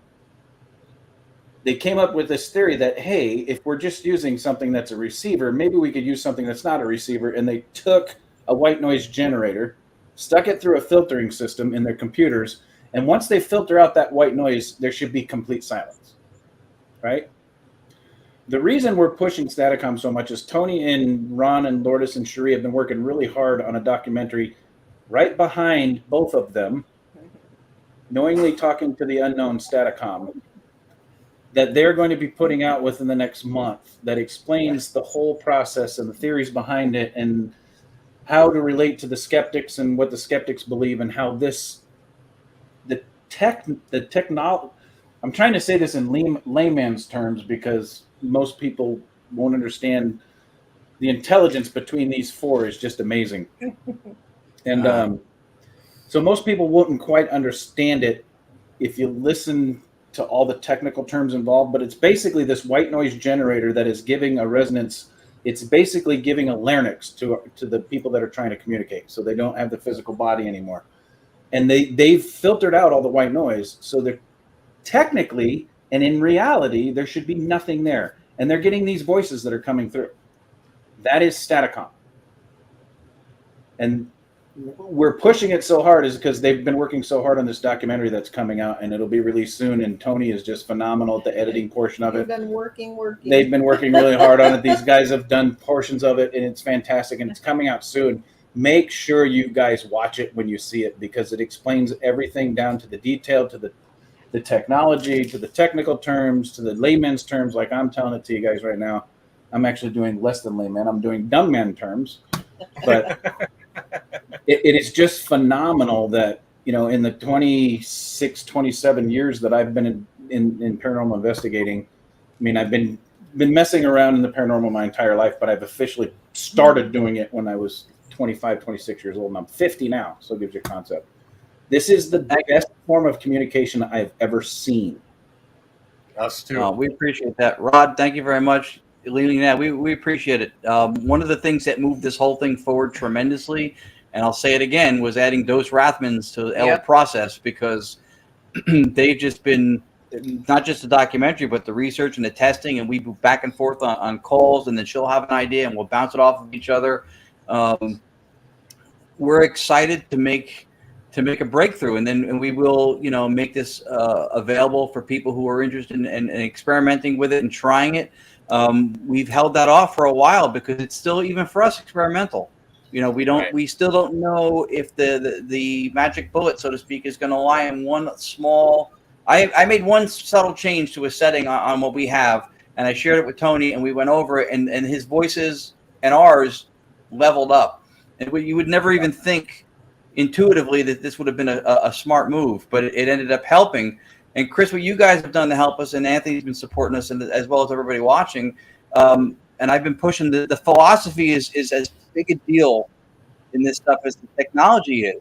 they came up with this theory that, hey, if we're just using something that's a receiver, maybe we could use something that's not a receiver. And they took a white noise generator, stuck it through a filtering system in their computers, and once they filter out that white noise, there should be complete silence, right? The reason we're pushing STATICOM so much is Tony and Ron and Lourdes and Cherie have been working really hard on a documentary right behind both of them, knowingly talking to the unknown STATICOM, that they're going to be putting out within the next month that explains the whole process and the theories behind it and how to relate to the skeptics and what the skeptics believe and how the technology. I'm trying to say this in layman's terms because most people won't understand. The intelligence between these four is just amazing. And so most people wouldn't quite understand it if you listen to all the technical terms involved, but it's basically this white noise generator that is giving a resonance. It's basically giving a larynx to the people that are trying to communicate, so they don't have the physical body anymore. And they've filtered out all the white noise, so they're technically and in reality there should be nothing there, and they're getting these voices that are coming through. That is STATICOM, and we're pushing it so hard is because they've been working so hard on this documentary that's coming out, and it'll be released soon. And Tony is just phenomenal at the editing portion of it. They've been working. They've been working really hard on it. These guys have done portions of it, and it's fantastic, and it's coming out soon. Make sure you guys watch it when you see it, because it explains everything down to the detail, to the technology, to the technical terms, to the layman's terms. Like I'm telling it to you guys right now. I'm actually doing less than layman. I'm doing dumb man terms. But it is just phenomenal that, in the 26, 27 years that I've been in paranormal investigating, I've been messing around in the paranormal my entire life, but I've officially started doing it when I was 25, 26 years old, and I'm 50 now, so it gives you a concept. This is the best form of communication I've ever seen. Us too. We appreciate that. Rod, thank you very much. Lena, we appreciate it. One of the things that moved this whole thing forward tremendously, and I'll say it again, was adding Dos Rathmans to the L process, because they've just been, not just the documentary, but the research and the testing, and we move back and forth on calls, and then she'll have an idea and we'll bounce it off of each other. We're excited to make a breakthrough, and we will, make this available for people who are interested in experimenting with it and trying it. We've held that off for a while because it's still, even for us, experimental. We still don't know if the magic bullet, so to speak, is going to lie in one small. I made one subtle change to a setting on what we have, and I shared it with Tony, and we went over it, and his voices and ours leveled up. And you would never even think intuitively that this would have been a smart move, but it ended up helping. And Chris, what you guys have done to help us, and Anthony's been supporting us, and as well as everybody watching, and I've been pushing the philosophy is as big a deal in this stuff as the technology is,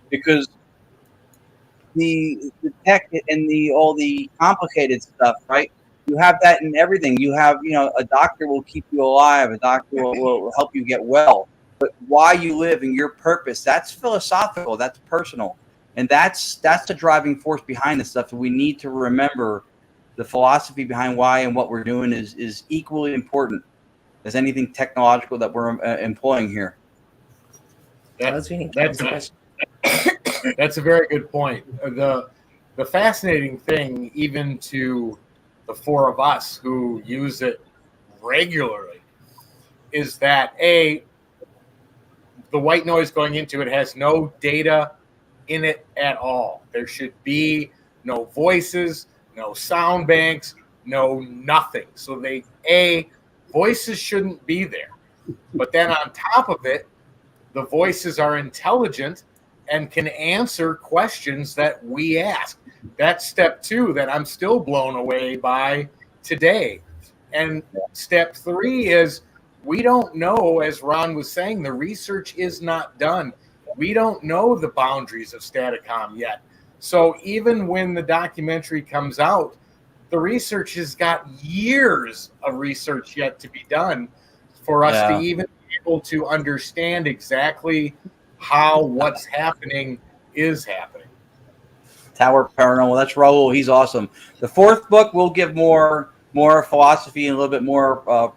because the tech and all the complicated stuff, right? You have that in everything. You have, a doctor will keep you alive. A doctor will help you get well. But why you live and your purpose, that's philosophical. That's personal. And that's the driving force behind this stuff. And we need to remember the philosophy behind why and what we're doing is equally important as anything technological that we're employing here. That's a very good point. The fascinating thing, even to the four of us who use it regularly, is that the white noise going into it has no data in it at all. There should be no voices, no sound banks, no nothing. So voices shouldn't be there. But then on top of it, the voices are intelligent and can answer questions that we ask. That's step 2 that I'm still blown away by today. And step 3 is we don't know, as Ron was saying, the research is not done. We don't know the boundaries of STATICOM yet. So even when the documentary comes out, the research has got years of research yet to be done for us to even be able to understand exactly how what's happening is happening. Tower Paranormal. That's Raul. He's awesome. The 4th book will give more philosophy and a little bit more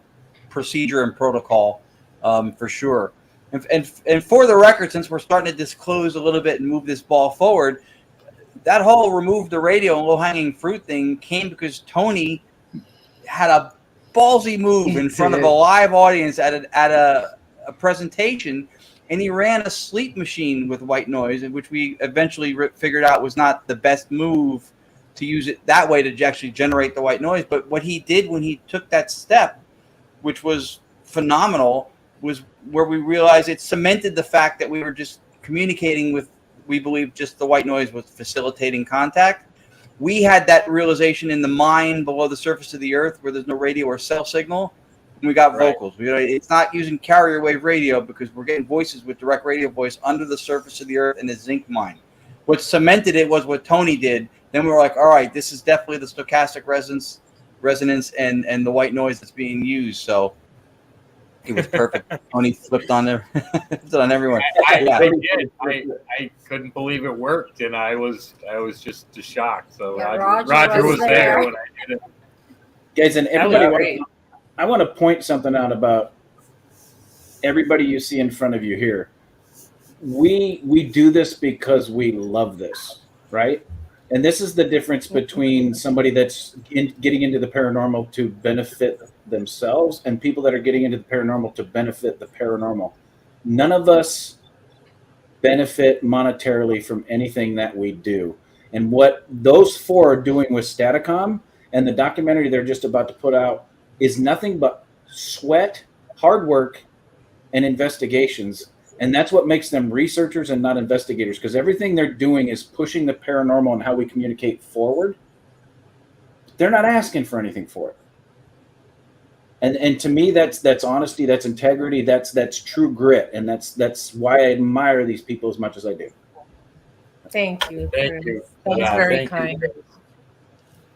procedure and protocol, for sure. And for the record, since we're starting to disclose a little bit and move this ball forward, that whole remove the radio and low-hanging fruit thing came because Tony had a ballsy move in front of a live audience at a presentation, and he ran a sleep machine with white noise, which we eventually figured out was not the best move to use it that way to actually generate the white noise. But what he did when he took that step, which was phenomenal, was where we realized it cemented the fact that we were just communicating with, we believe, just the white noise was facilitating contact. We had that realization in the mine below the surface of the earth where there's no radio or cell signal. And we got vocals. It's not using carrier wave radio because we're getting voices with direct radio voice under the surface of the earth in a zinc mine. What cemented it was what Tony did. Then we were like, all right, this is definitely the stochastic resonance and the white noise that's being used. So it was perfect. Tony flipped on there, flipped on everyone. I couldn't believe it worked, and I was just shocked. So Roger was there when I did it. Guys, and everybody, I want to point something out about everybody you see in front of you here. We do this because we love this, right? And this is the difference between somebody that's getting into the paranormal to benefit themselves and people that are getting into the paranormal to benefit the paranormal. None of us benefit monetarily from anything that we do. And what those 4 are doing with STATICOM and the documentary they're just about to put out is nothing but sweat, hard work, and investigations. And that's what makes them researchers and not investigators, because everything they're doing is pushing the paranormal and how we communicate forward. They're not asking for anything for it. And to me, that's honesty, that's integrity, that's true grit, and that's why I admire these people as much as I do. Thank you. Thank you. That was very kind.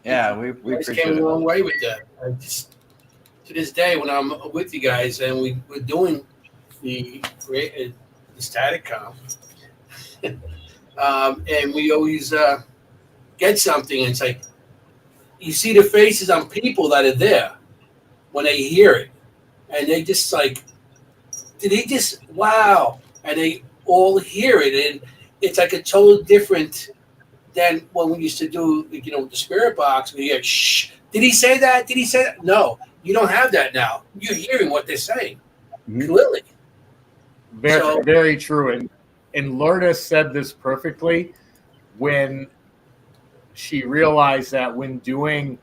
Yeah, we appreciate came a long way with that. To this day, when I'm with you guys and we're doing the STATICOM, and we always get something, and it's like you see the faces on people that are there when they hear it, and they just like, did he just, wow, and they all hear it, and it's like a total different than when we used to do, with the spirit box. We hear, shh, did he say that? Did he say that? No, you don't have that now. You're hearing what they're saying clearly. Very true. And Lourdes said this perfectly when she realized that when doing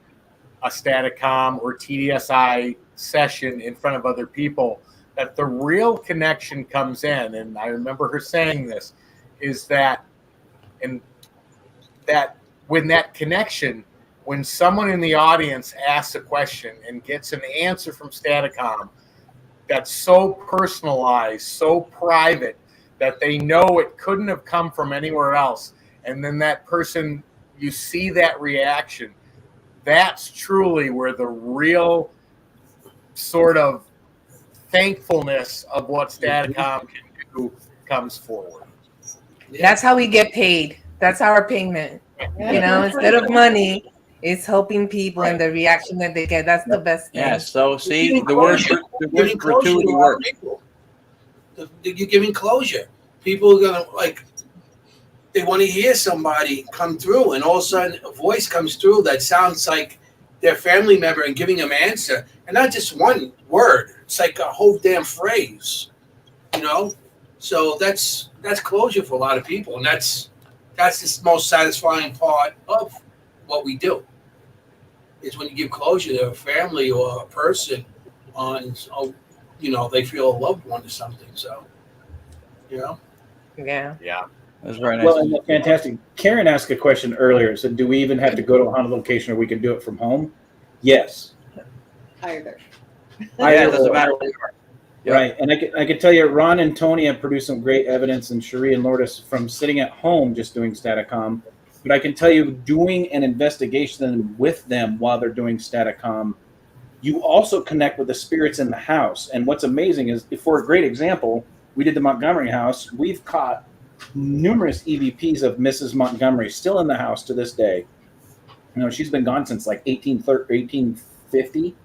a STATICOM or TDSI session in front of other people, that the real connection comes in. And I remember her saying this, is that, and that when that connection, when someone in the audience asks a question and gets an answer from STATICOM that's so personalized, so private, that they know it couldn't have come from anywhere else, and then that person, you see that reaction. That's truly where the real sort of thankfulness of what STATICOM can do comes forward. That's how we get paid. That's our payment. You know, instead of money, it's helping people and the reaction that they get. That's the best thing. Yeah. So see, the word gratuity works. You're giving closure. People are gonna they want to hear somebody come through, and all of a sudden a voice comes through that sounds like their family member and giving them answer, and not just one word. It's like a whole damn phrase, you know. So that's closure for a lot of people, and that's the most satisfying part of what we do. Is when you give closure to a family or a person on, you know, they feel a loved one or something. So, you know. Yeah. That's very nice. Well, and that's fantastic. Karen asked a question earlier. Said, "Do we even have to go to a haunted location, or we can do it from home?" Yes. Either. It doesn't matter where you are. Yep. Right, and I could tell you, Ron and Tony have produced some great evidence, and Cherie and Lourdes from sitting at home just doing STATICOM. But I can tell you, doing an investigation with them while they're doing STATICOM, you also connect with the spirits in the house. And what's amazing is, for a great example, we did the Montgomery house. We've caught numerous EVPs of Mrs. Montgomery still in the house to this day. You know, she's been gone since like 1850.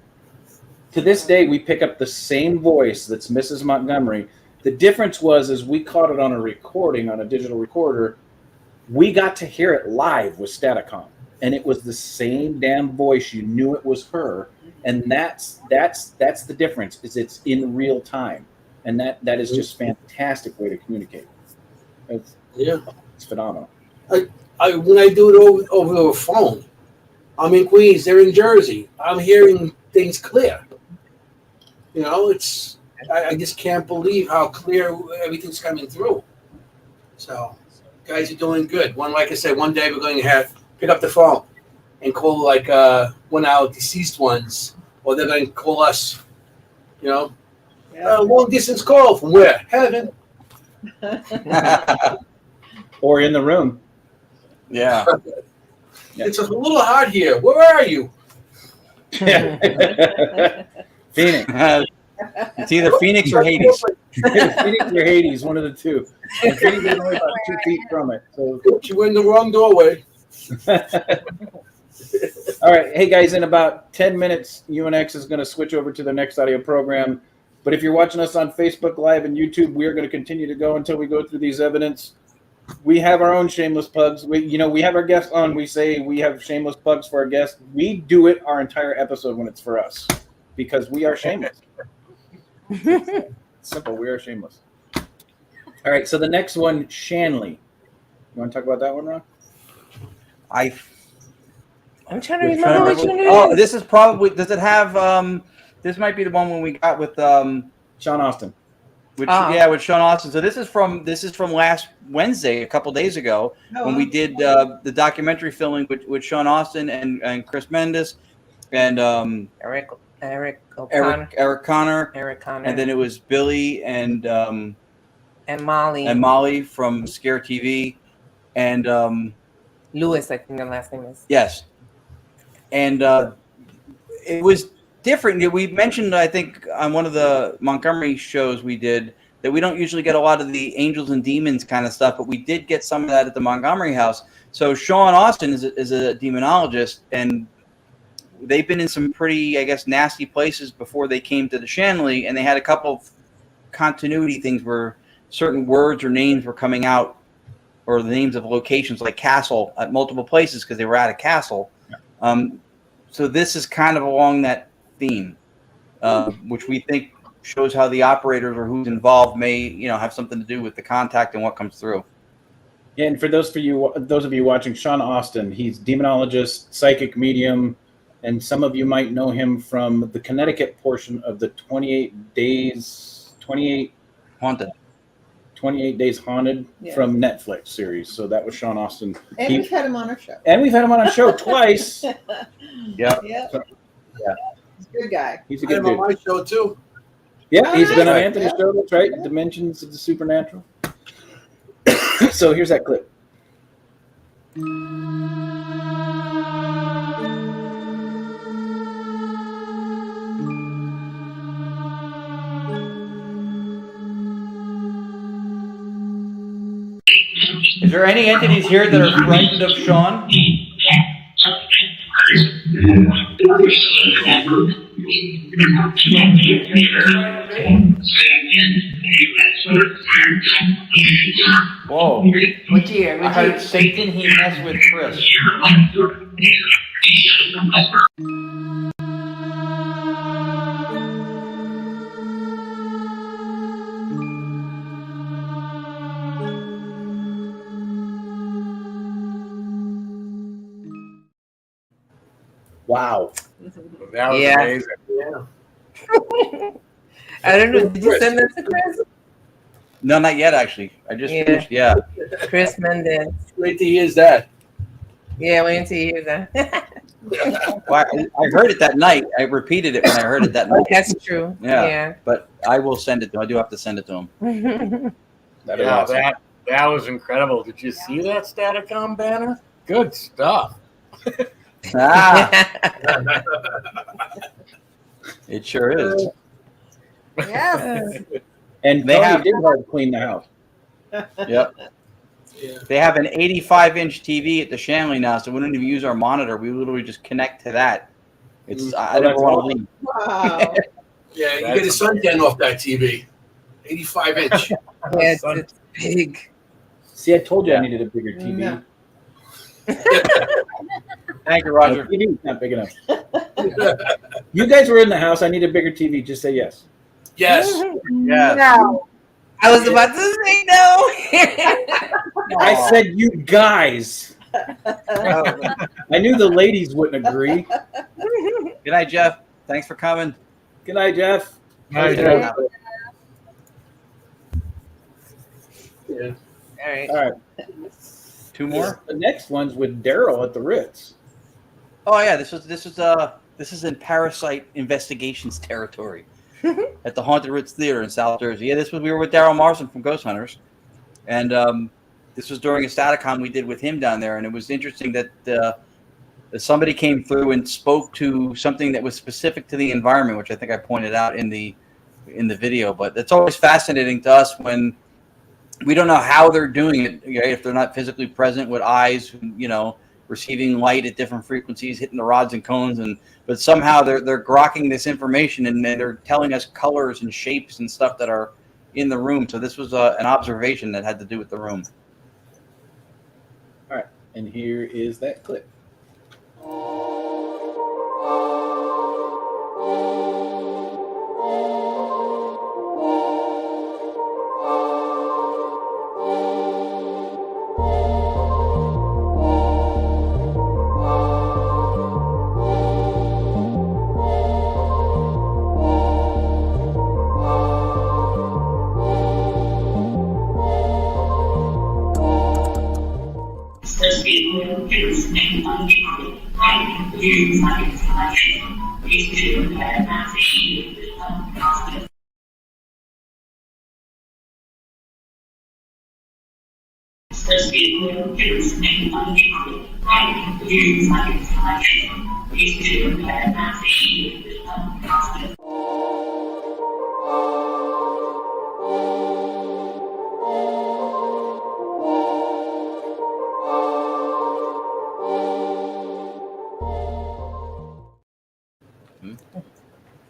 To this day, we pick up the same voice that's Mrs. Montgomery. The difference was we caught it on a recording, on a digital recorder. We got to hear it live with STATICOM, and it was the same damn voice. You knew it was her, and that's the difference. Is it's in real time, and that is just fantastic way to communicate. It's phenomenal. When I do it over the phone, I'm in Queens, they're in Jersey. I'm hearing things clear. You know, I just can't believe how clear everything's coming through. So, guys are doing good. Like I said, one day we're going to pick up the phone and call one of our deceased ones, or they're going to call us. You know, long distance call from where? Heaven. Or in the room. Yeah. It's a little hot here. Where are you? Phoenix. It's either Phoenix or Hades. Phoenix or Hades, one of the two. And Phoenix is only about 2 feet from it. So you went in the wrong doorway. All right. Hey, guys, in about 10 minutes, UNX is going to switch over to the next audio program. But if you're watching us on Facebook Live and YouTube, we are going to continue to go until we go through these evidence. We have our own shameless plugs. We have our guests on. We say we have shameless plugs for our guests. We do it our entire episode when it's for us because we are shameless. Simple. We are shameless. All right. So the next one, Shanley. You want to talk about that one, Ron? I'm trying to remember which one it is. Oh, this is probably. Does it have? This might be the one when we got with Sean Austin. With Sean Austin. So this is from last Wednesday, a couple days ago, when we did the documentary filming with Sean Austin and Chris Mendes and Eric Connor, and then it was Billy and Molly from Scare TV, and Lewis, I think the last name is. Yes, and it was different. We mentioned, I think, on one of the Montgomery shows we did that we don't usually get a lot of the angels and demons kind of stuff, but we did get some of that at the Montgomery house. So Sean Austin is a demonologist, and they've been in some pretty, I guess, nasty places before they came to the Shanley, and they had a couple of continuity things where certain words or names were coming out, or the names of locations like Castle at multiple places because they were at a castle. So this is kind of along that theme, which we think shows how the operators or who's involved may, have something to do with the contact and what comes through. And for those of you watching, Sean Austin, he's demonologist, psychic medium, and some of you might know him from the Connecticut portion of the 28 Days Haunted from Netflix series. So that was Sean Austin. And we've had him on our show. And we've had him on our show twice. Yeah. So, yeah. He's a good guy. He's a good dude. On my show too. Yeah, he's been on Anthony's show. That's right. Dimensions of the Supernatural. So here's that clip. Is there any entities here that are frightened of Sean? Whoa. What's here? I heard Satan, he messed with Chris. Wow. That was Yeah. amazing. Yeah. I don't know. Did you send that to Chris? No, not yet, actually. I just Yeah. finished. Yeah. Chris Mendez. Wait till he hears that. Yeah, wait until you hear that. Well, I heard it that night. I repeated it when I heard it that night. That's true. Yeah. But I will send it to him. I do have to send it to him. That'd be Yeah, awesome. that was incredible. Did you see that Staticom banner? Good stuff. Ah, it sure is. Yes. And They Tony have- did help clean the house. Yep. Yeah. They have an 85-inch TV at the Shanley now, so we don't even use our monitor. We literally just connect to that. It's I Oh, never that's want to awesome. leave. Wow. Yeah, you get a suntan off that TV. 85 inch. Yeah, it's big. See, I told you Yeah. I needed a bigger TV. No. Thank you, The Roger. TV's not big enough. You guys were in the house. I need a bigger TV. Just say yes. Yes. Yes. No. I was about to say no. I said you guys. I knew the ladies wouldn't agree. Good night, Jeff. Thanks for coming. Good night, Jeff. Night, Okay. Jeff. Yeah. All right. All right. Two more. The next one's with Daryl at the Ritz. Oh yeah, this is in Parasite Investigations territory at the Haunted Ritz Theater in South Jersey. Yeah, we were with Daryl Marson from Ghost Hunters, and this was during a Staticom we did with him down there, and it was interesting that somebody came through and spoke to something that was specific to the environment, which I think I pointed out in the video. But it's always fascinating to us when we don't know how they're doing it, okay, if they're not physically present with eyes, receiving light at different frequencies, hitting the rods and cones, but somehow they're grokking this information and they're telling us colors and shapes and stuff that are in the room. So this was an observation that had to do with the room. All right. And here is that clip.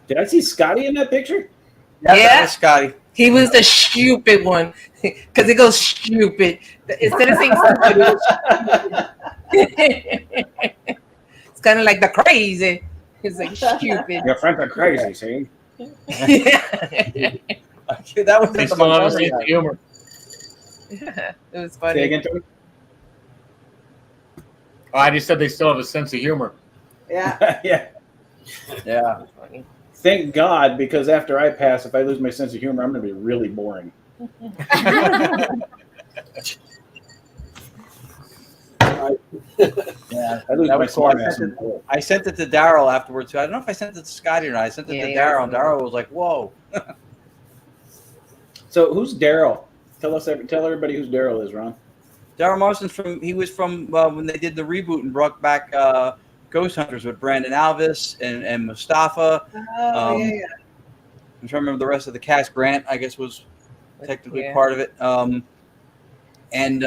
Did I see Scotty in that picture? Yeah. Scotty. He was the stupid one because it goes stupid. Instead of saying stupid, it's kind of like the crazy. It's like stupid. Your friends are crazy, see? That was They the still have a Montgomery sense of guy. humor. Yeah, it was Say funny. again, Tony? Oh, I just said they still have a sense of humor. Yeah. Yeah. Yeah. Thank God, because after I pass, if I lose my sense of humor, I'm going to be really boring. Yeah, I lose that my was cool. smart ass. I sent it to Daryl afterwards too. I don't know if I sent it to Scotty or not. I sent it Yeah, to yeah, Daryl, and Daryl was like, "Whoa." So who's Daryl? Tell everybody who's Daryl is, Ron. Daryl Marston he was from when they did the reboot and brought back Ghost Hunters with Brandon Alvis and Mustafa. Oh, yeah. I'm trying to remember the rest of the cast. Grant, I guess, was technically part of it. And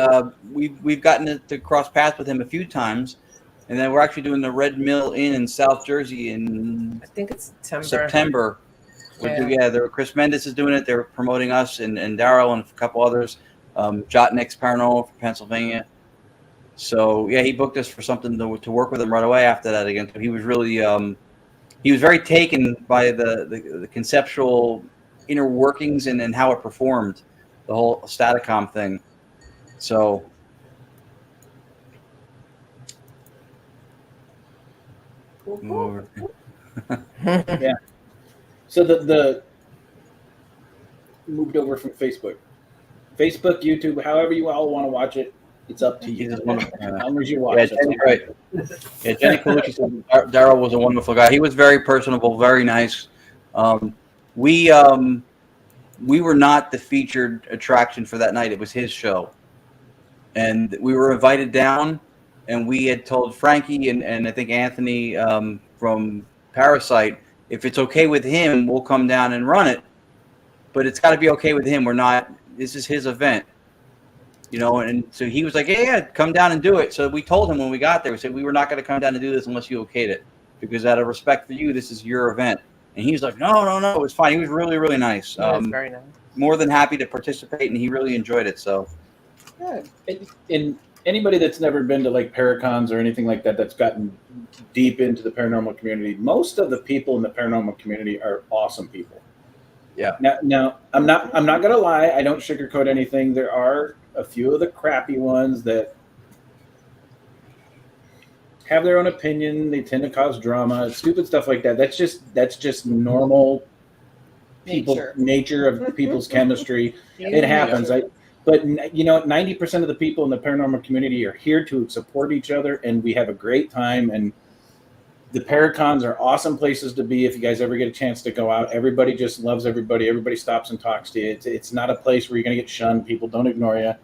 we've gotten to cross paths with him a few times. And then we're actually doing the Red Mill Inn in South Jersey in I think it's September. Chris Mendes is doing it. They're promoting us and Daryl and a couple others. Jotnik's Paranormal from Pennsylvania. So he booked us for something to work with him right away after that again. So he was really he was very taken by the conceptual inner workings and how it performed, the whole STATICOM thing. So yeah. So the moved over from Facebook, YouTube, however you all want to watch it. It's up to you. As long as you watch. Jenny Colucci said Daryl was a wonderful guy. He was very personable, very nice. We were not the featured attraction for that night. It was his show, and we were invited down. And we had told Frankie and I think Anthony from Parasite, if it's okay with him, we'll come down and run it. But it's got to be okay with him. This is his event. And so he was like, yeah, come down and do it. So we told him when we got there, we said, we were not going to come down and do this unless you okayed it. Because out of respect for you, this is your event. And he was like, no, it was fine. He was really, really nice. was very nice. More than happy to participate, and he really enjoyed it. So, good. And anybody that's never been to like Paracons or anything like that, that's gotten deep into the paranormal community, most of the people in the paranormal community are awesome people. Yeah. Now I'm not gonna lie. I don't sugarcoat anything. There are a few of the crappy ones that have their own opinion. They tend to cause drama, stupid stuff like that. That's just normal nature of people's chemistry. It happens. But 90% of the people in the paranormal community are here to support each other, and we have a great time. And the Paracons are awesome places to be if you guys ever get a chance to go out. Everybody just loves everybody. Everybody stops and talks to you. It's not a place where you're going to get shunned. People don't ignore you.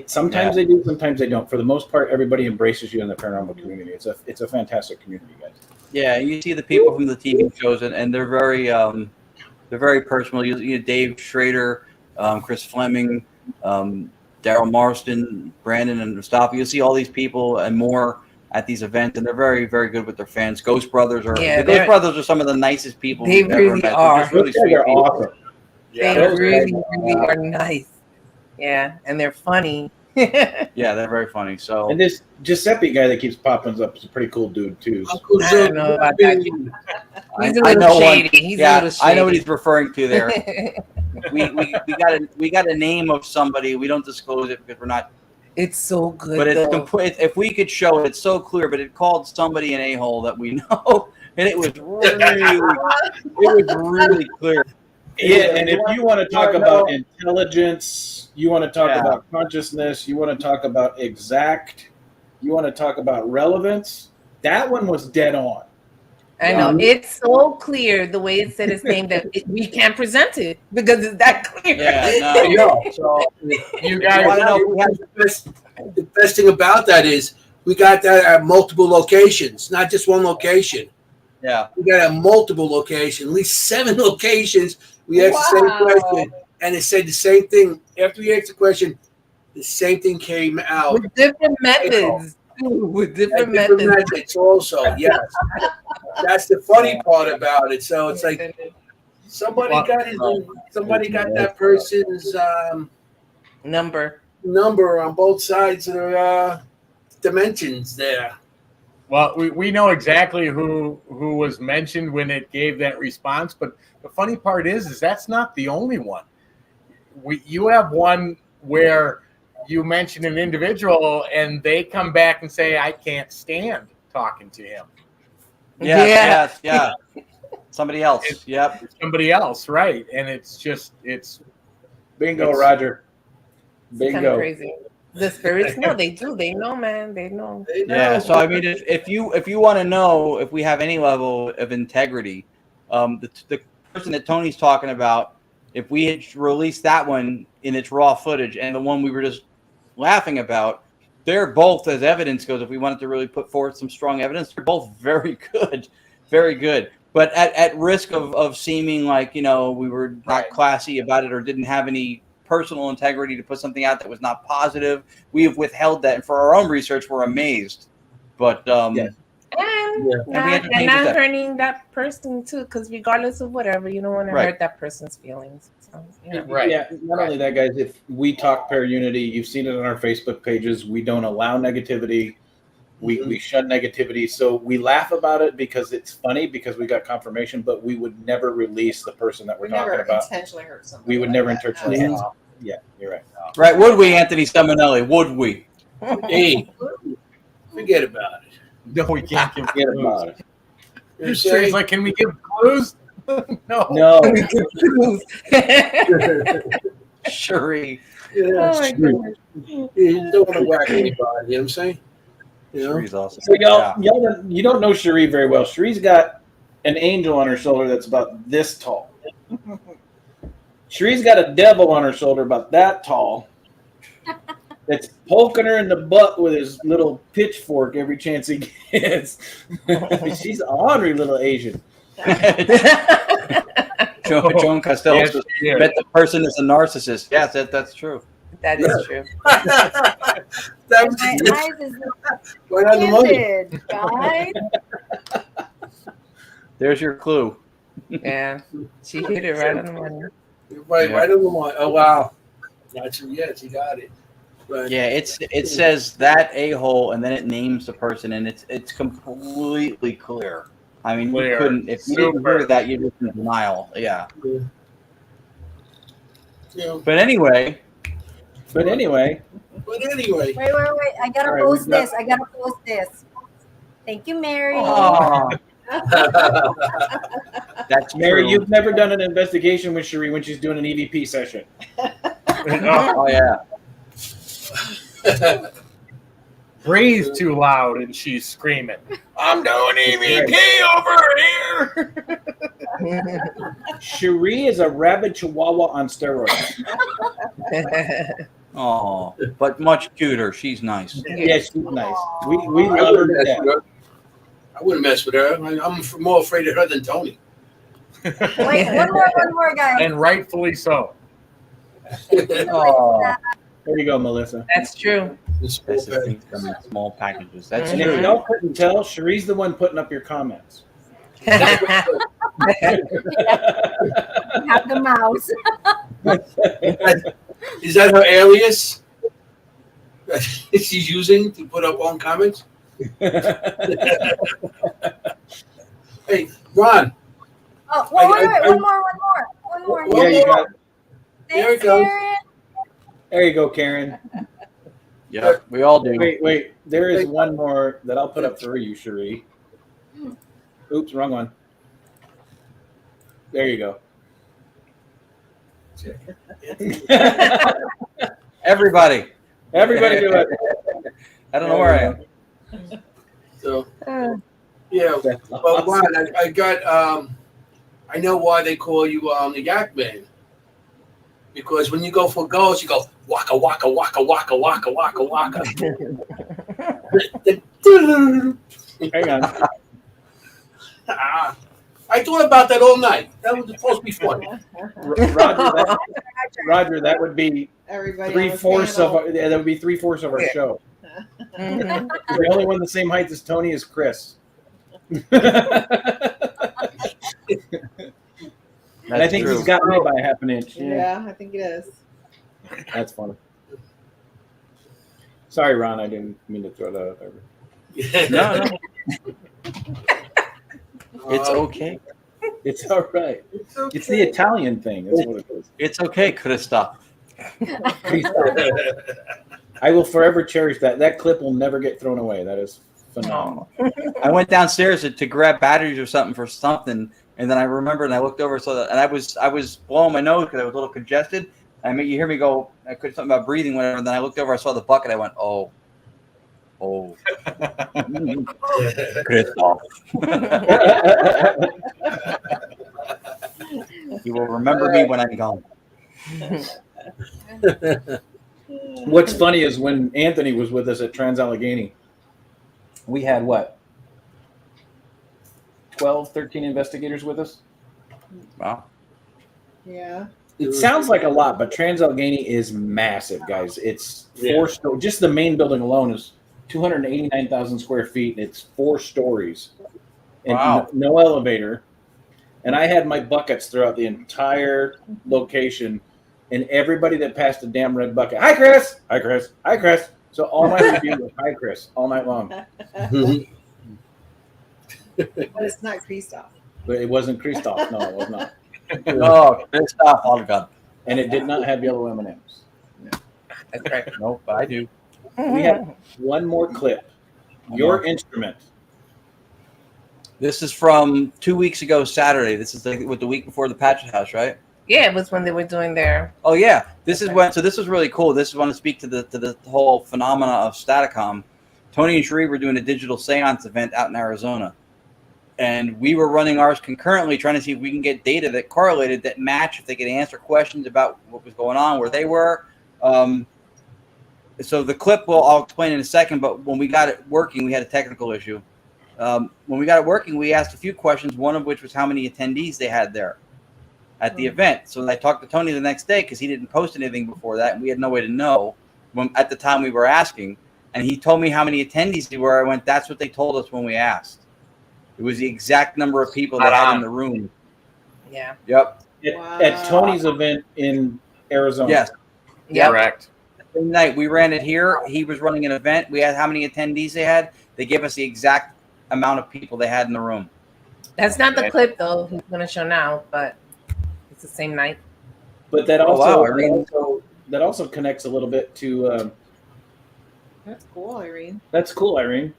Sometimes they do, sometimes they don't. For the most part, everybody embraces you in the paranormal community. It's a fantastic community, guys. Yeah, you see the people from the TV shows, and they're very personal. You Dave Schrader, Chris Fleming, Daryl Marston, Brandon, and Mustafa. You'll see all these people and more at these events, and they're very, very good with their fans. Ghost Brothers are some of the nicest people they really ever met. are. They're just really sweet people. Awesome. They really are nice. Yeah, and they're funny. Yeah, they're very funny. So, and this Giuseppe guy that keeps popping up is a pretty cool dude too. I don't know about that. He's a little shady. He's a little shady. I know what he's referring to there. we got a name of somebody. We don't disclose it because we're not. It's so good. But if we could show it, it's so clear. But it called somebody an a-hole that we know, and it was really clear. Yeah, and if you want to talk about intelligence, you want to talk about consciousness, you want to talk about exact, you want to talk about relevance, that one was dead on. I know. It's so clear the way it said his name that we can't present it because it's that clear. Yeah, no. So you guys want to know the best thing about that is we got that at multiple locations, not just one location. Yeah. We got at multiple locations, at least 7 locations. We asked the same question, and it said the same thing. After we asked the question, the same thing came out. With different methods. With different methods. Also, yes. That's the funny part about it. So it's like somebody got that person's number on both sides of their dimensions there. Well, we know exactly who was mentioned when it gave that response, but the funny part is that's not the only one. You have one where you mention an individual and they come back and say, I can't stand talking to him. Yeah. Somebody else. Somebody else, right. And it's bingo, Roger. Bingo. Kind of crazy. The spirits know, they do. They know, man. They know. Yeah. So I mean, if you want to know if we have any level of integrity, the person that Tony's talking about, if we had released that one in its raw footage and the one we were just laughing about, they're both, as evidence goes, if we wanted to really put forward some strong evidence, they're both very good, very good. But at risk of seeming like, we were not classy about it or didn't have any personal integrity to put something out that was not positive, we have withheld that. And for our own research, we're amazed. But And not hurting that person too, because regardless of whatever, you don't want to hurt that person's feelings. So, Yeah, not only that, guys. If we talk Unity, you've seen it on our Facebook pages. We don't allow negativity. We shun negativity. So we laugh about it because it's funny, because we got confirmation. But we would never release the person that we're talking about. Intentionally hurt somebody. We would never intentionally. Yeah, you're right. Right? Would we, Anthony Simonelli? Would we? Hey, forget about it. No, we can't forget about it. He's like, can we give clues? No. Cherie. Yeah, Oh my goodness. You don't want to whack anybody. You know what I'm saying? Cherie's awesome. So y'all, you don't know Cherie very well. Cherie's got an angel on her shoulder that's about this tall. Cherie's got a devil on her shoulder about that tall. That's poking her in the butt with his little pitchfork every chance he gets. She's an ornery little Asian. Joan Costello bet the person is a narcissist. Yes, that's true. That is true. That was My eyes is right on the money. candid, guys. There's your clue. Yeah, she hit it right on the money. Right on the money. Oh wow, that's yes, you got it. Right. Yeah, it says that a-hole, and then it names the person, and it's completely clear. I mean, you couldn't, if you didn't hear that, you're just in denial. Yeah. But anyway. But anyway. Wait. I gotta All right, post this. Thank you, Mary. That's Mary, true. you've never done an investigation with Cherie when she's doing an EVP session. Oh yeah. Breathe too loud and she's screaming, I'm doing EVP over here. Cherie is a rabid chihuahua on steroids. Oh, but much cuter. She's nice. Yeah, she's nice. We love her to death. I wouldn't mess with her. I'm more afraid of her than Tony. Wait, one more, guys. And rightfully so. Oh, There you go, Melissa. That's true. Small packages. That's And if true. y'all couldn't tell, Cherie's the one putting up your comments. Have the mouse. Is that her alias that she's using to put up on comments? Hey, Ron. Oh, one more. Yeah, you got it. There it Thanks, goes. Karen. There you go, Karen. Yeah, we all do. Wait. There is one more that I'll put up for you, Cherie. Oops, wrong one. There you go. Everybody do it. I don't know where I am. So, yeah. Well, Ron, I got. I know why they call you the Yak Man. Because when you go for goals, you go waka waka waka waka waka waka waka. Hang on. I thought about that all night. That was supposed to be funny. Roger, that would be Everybody 3/4 of our, that would be 3/4 of our show. Mhm. The only one the same height as Tony is Chris. And I think true. he's got me by half an inch. Yeah, I think it is. That's funny. Sorry, Ron, I didn't mean to throw that out there. No. It's okay. It's all right. It's the Italian thing. That's what it is. It's okay. Could have stopped. I will forever cherish that. That clip will never get thrown away. That is phenomenal. I went downstairs to grab batteries or something for something, and then I remembered and I looked over, and I was blowing my nose because I was a little congested. You hear me go, I could something about breathing, whatever. And then I looked over, I saw the bucket. I went, oh. Christoph. You will remember me when I'm gone. What's funny is when Anthony was with us at Trans-Allegheny, we had what? 12, 13 investigators with us? Wow. Yeah. It sounds like a lot, but Trans-Allegheny is massive, guys. It's just the main building alone is 289,000 square feet, and it's 4 stories. And Wow. no elevator. And I had my buckets throughout the entire location, and everybody that passed a damn red bucket. Hi, Chris. Hi, Chris. Hi, Chris. So all my review was hi, Chris, all night long. But it's not Christoph. But it wasn't Christoph. No, it was not. Oh, Christoph. Oh, God. And it did not have yellow M&Ms. That's right. Nope, I do. We have one more clip. Your instrument. This is from 2 weeks ago, Saturday. This is the week before the Patchett House, right? Yeah, it was when they were doing their. Oh yeah, this is when. So this was really cool. This is when to speak to the whole phenomena of STATICOM. Tony and Cherie were doing a digital seance event out in Arizona, and we were running ours concurrently, trying to see if we can get data that correlated, that match, if they could answer questions about what was going on, where they were. So the clip, I'll explain in a second. But when we got it working, we had a technical issue. When we got it working, we asked a few questions, one of which was how many attendees they had there at the event. So I talked to Tony the next day because he didn't post anything before that, and we had no way to know at the time we were asking. And he told me how many attendees there were. I went, that's what they told us when we asked. It was the exact number of people they had in the room. Yeah. Yep. At Tony's event in Arizona. Yes. Yep. Correct. The same night we ran it here. He was running an event. We had how many attendees they had. They gave us the exact amount of people they had in the room. That's not the clip though. He's going to show now, but it's the same night. But that Oh, also, wow, Irene. that also connects a little bit to. That's cool, Irene. That's cool, Irene.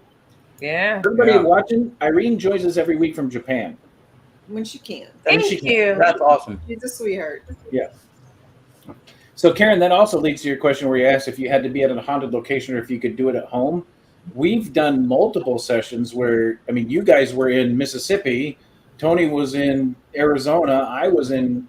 Yeah. Everybody watching, Irene joins us every week from Japan. When she can. Thank you. That's awesome. She's a sweetheart. Yeah. So, Karen, that also leads to your question where you asked if you had to be at a haunted location or if you could do it at home. We've done multiple sessions where, I mean, you guys were in Mississippi, Tony was in Arizona, I was in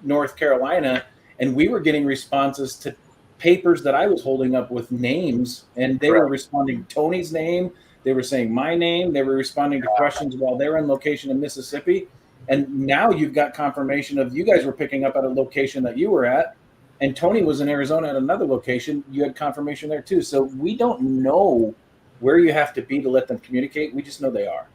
North Carolina, and we were getting responses to papers that I was holding up with names, and they were responding Tony's name, they were saying my name, they were responding to questions while they were in location in Mississippi. And now you've got confirmation of you guys were picking up at a location that you were at, and Tony was in Arizona at another location. You had confirmation there too. So we don't know where you have to be to let them communicate. We just know they are.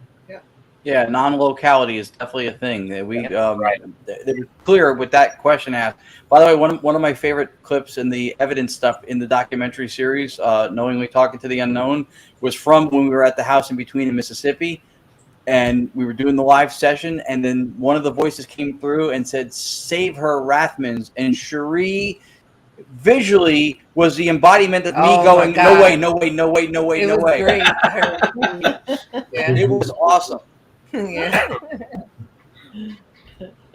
Yeah, non-locality is definitely a thing. They were clear with that question asked. By the way, one of my favorite clips in the evidence stuff in the documentary series, Knowingly Talking to the Unknown, was from when we were at the house in between in Mississippi, and we were doing the live session, and then one of the voices came through and said, "Save her, Rathmans," and Cherie visually was the embodiment of me going, "No way, no way, no way, no way, no way." Great. It was awesome. Yeah. All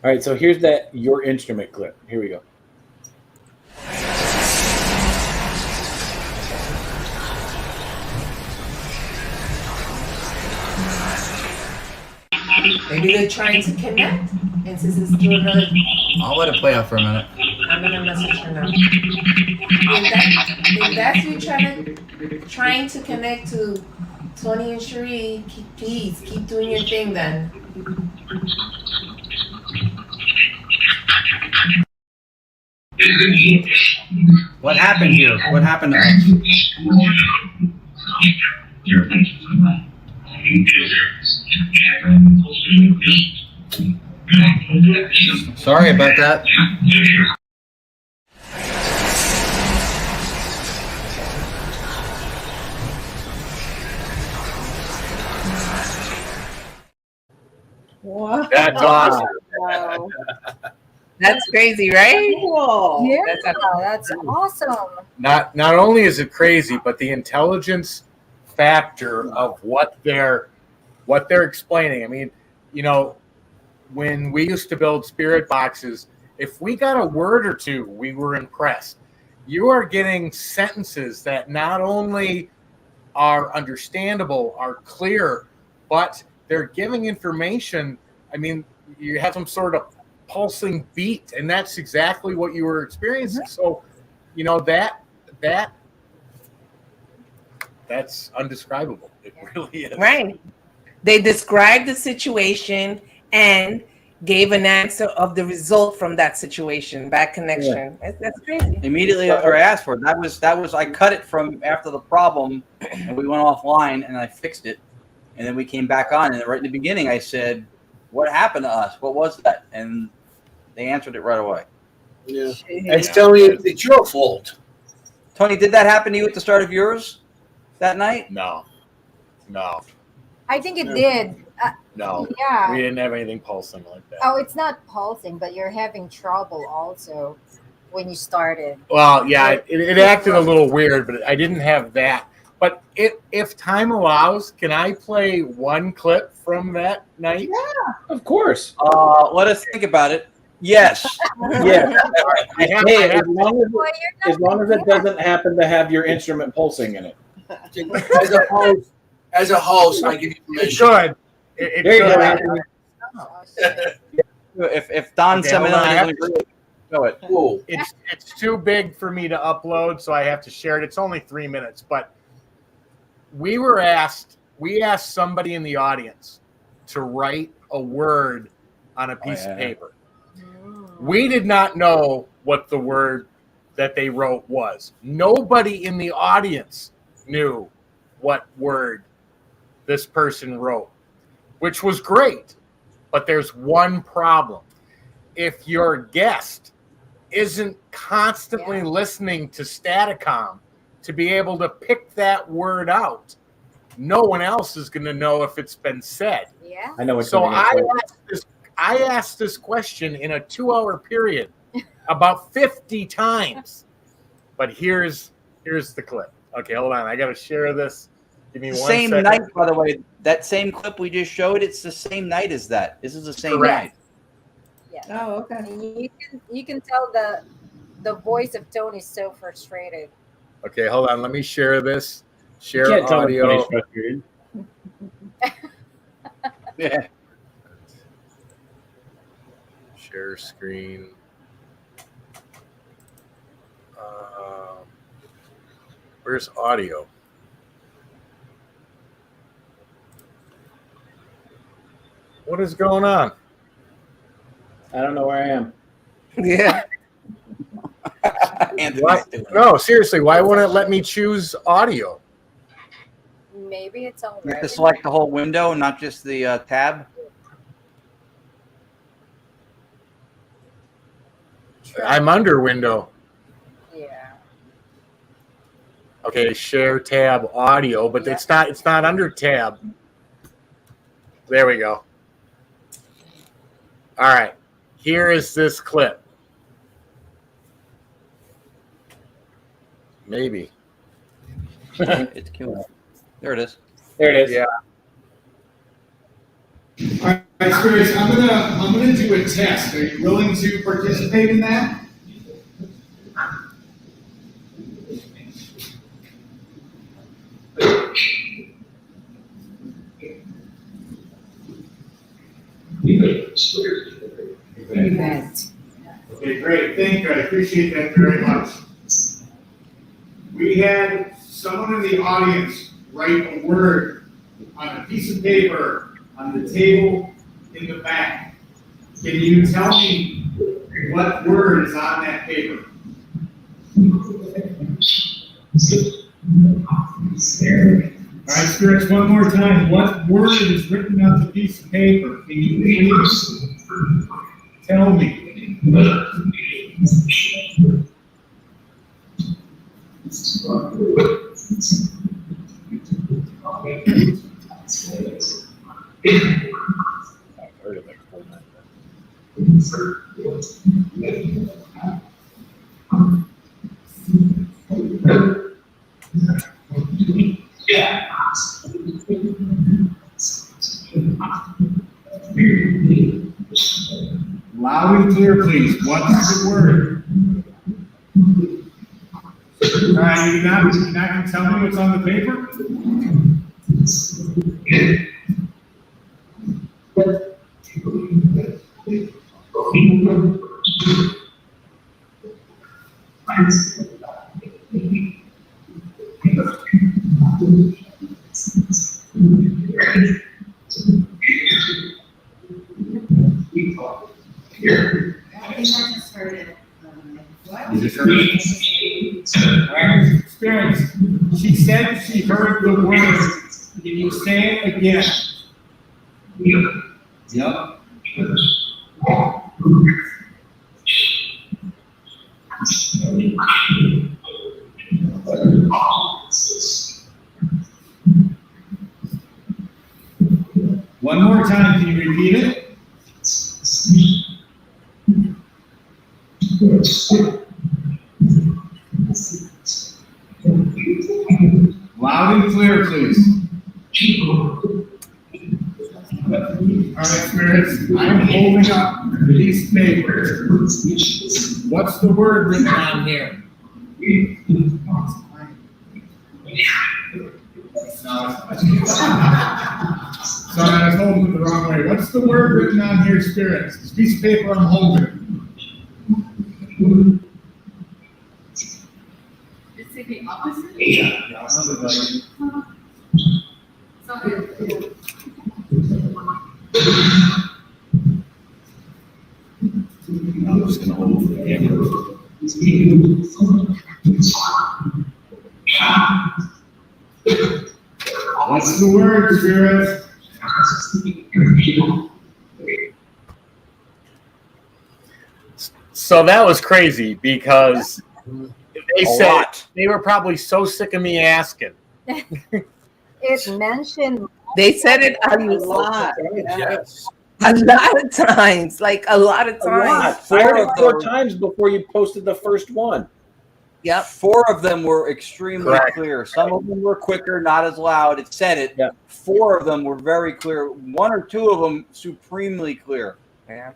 right, so here's that your instrument clip. Here we go. Maybe they're trying to connect, and since it's through her, I'll let it play out for a minute. I'm gonna message her now. If that's you trying to connect to Tony and Cherie, please keep doing your thing then. What happened here? What happened to us? Sorry about that. Wow. That's awesome. Wow. That's crazy, right? Cool. Yeah, That's that's awesome. Not only is it crazy, but the intelligence factor of what they're explaining. I mean, you know, when we used to build spirit boxes, if we got a word or two, we were impressed. You are getting sentences that not only are understandable, are clear, but they're giving information. I mean, you have some sort of pulsing beat, and that's exactly what you were experiencing. So you know, that's undescribable. It really is. Right. They described the situation and gave an answer of the result from that situation, that connection. That's crazy. Immediately after I asked for it, that was I cut it from after the problem, and we went offline, and I fixed it, and then we came back on, and right in the beginning I said, "What happened to us? What was that?" And they answered it right away. Yeah, it's telling you it's your fault. Tony, did that happen to you at the start of yours that night? No. I think it did. No. Yeah. We didn't have anything pulsing like that. Oh, it's not pulsing, but you're having trouble also when you started. Well, yeah, it acted a little weird, but I didn't have that. But if time allows, can I play one clip from that night? Yeah, of course. Let us think about it. Yes. Yeah. Hey, as long as it doesn't happen to have your instrument pulsing in it. As a host, I give you permission. Good. There you go, Anthony. If Don Simonelli doesn't agree, go it. Cool. It's too big for me to upload, so I have to share it. It's only 3 minutes, but we asked somebody in the audience to write a word on a piece of paper. We did not know what the word that they wrote was. Nobody in the audience knew what word this person wrote, which was great. But there's one problem. If your guest isn't constantly listening to Staticom to be able to pick that word out, no one else is going to know if it's been said. Yeah. I know what So I asked this question in a 2-hour period about 50 times. But here's the clip. Okay, hold on. I got to share this. Give me 1 Same second. night, by the way. That same clip we just showed, it's the same night as that. This is the same night. Yeah. Oh, okay. And you can tell the voice of Tony is so frustrated. Okay, hold on. Let me share this. Share Can't tell audio. when Tony's frustrated. Yeah. Share screen. Where's audio? What is going on? I don't know where I am. Yeah. Why? No, seriously, why won't it let me choose audio? Maybe it's You have already. to select the whole window, not just the tab. I'm under window. Yeah. Okay, share tab audio, but it's not under tab. There we go. All right. Here is this clip. Maybe. It's killing. There it is. There it is. Yeah. All right, Spirits, I'm gonna do a test. Are you willing to participate in that? Okay, great. Thank you. I appreciate that very much. We had someone in the audience write a word on a piece of paper on the table in the back. Can you tell me what word is on that paper? All right, Spirits, one more time. What word is written on the piece of paper? Can you please tell me? Loud and clear, please. What's the word? All right, you're not going to tell me what's on the paper? Experience. She said she heard the word. Can you say it again? Yep. One more time, can you repeat it? Loud and clear, please. All right, spirits, I'm holding up these papers. What's the word written on here? Sorry, I was holding it the wrong way. What's the word written on here, spirits? This piece of paper I'm holding. Is it the opposite? Yeah. I'm just going to hold it again. What's the word, spirit? So that was crazy because they said they were probably so sick of me asking. It mentioned. They said it a lot. Yes. A lot of times, like a lot of times. I heard it 4 times before you posted the first one. Yep. 4 of them were extremely Correct. clear. Some of them were quicker, not as loud. It said it. Yep. 4 of them were very clear. 1 or 2 of them supremely clear. Yeah.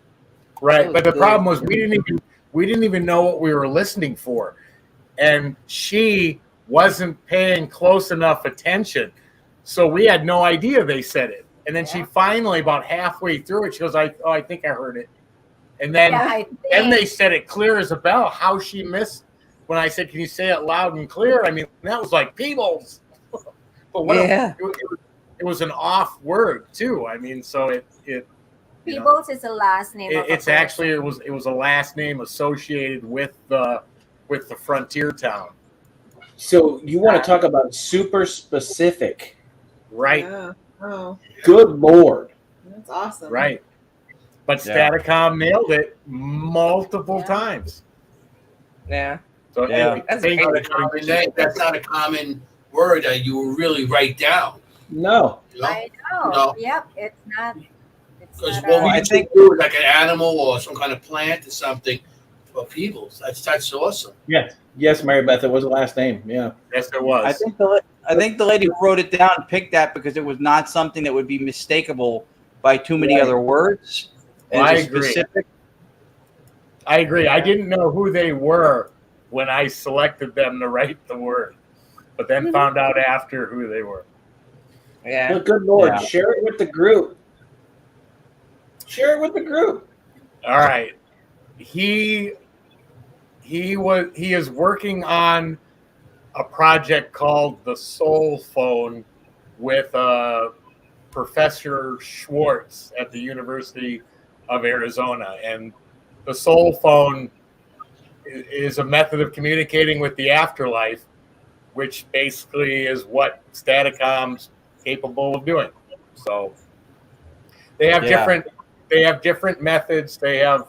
Right, but the problem was we didn't even know what we were listening for, and she wasn't paying close enough attention, so we had no idea they said it. And then she finally, about halfway through it, she goes, I think I heard it. And then, then they said it clear as a bell. How she missed when I said, can you say it loud and clear? I mean, that was like Peebles. But what it was an off word too. I mean, so it Peebles is the last name. Of it's actually it was a last name associated with the frontier town. So you want to talk about super specific, right? Yeah. Oh, Good Lord. that's awesome. Right. But STATICOM nailed it multiple times. Yeah. So anyway, That's not a common name. That's not a common word that you will really write down. No. You know? I know. No. Yep. It's not. Because what we usually do is like an animal or some kind of plant or something. For Peebles, that's awesome. Yes. Yes, Mary Beth, it was the last name. Yeah. Yes, it was. I think the lady who wrote it down picked that because it was not something that would be mistakable by too many other words. Well, And I it's agree. specific. I agree. I didn't know who they were when I selected them to write the word, but then found out after who they were. Yeah. Well, good Lord. Yeah. Share it with the group. Share it with the group. All right. He is working on a project called the Soul Phone with Professor Schwartz at the University of Arizona, and the Soul Phone is a method of communicating with the afterlife, which basically is what STATICOM's capable of doing. So they have different methods. They have,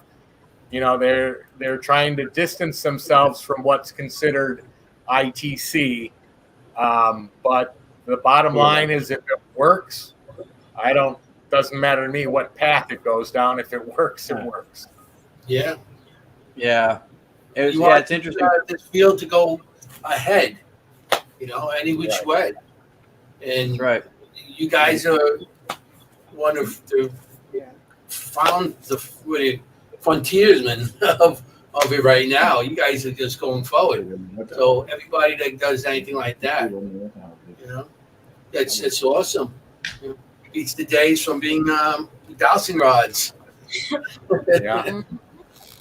they're trying to distance themselves from what's considered ITC. But the bottom line is, if it works, doesn't matter to me what path it goes down. If it works, it works. Yeah. Yeah. It's interesting. This field to go ahead, any which way. And right. You guys are one of the frontiersmen of it right now. You guys are just going forward. So everybody that does anything like that, it's awesome. Beats the days from being dowsing rods.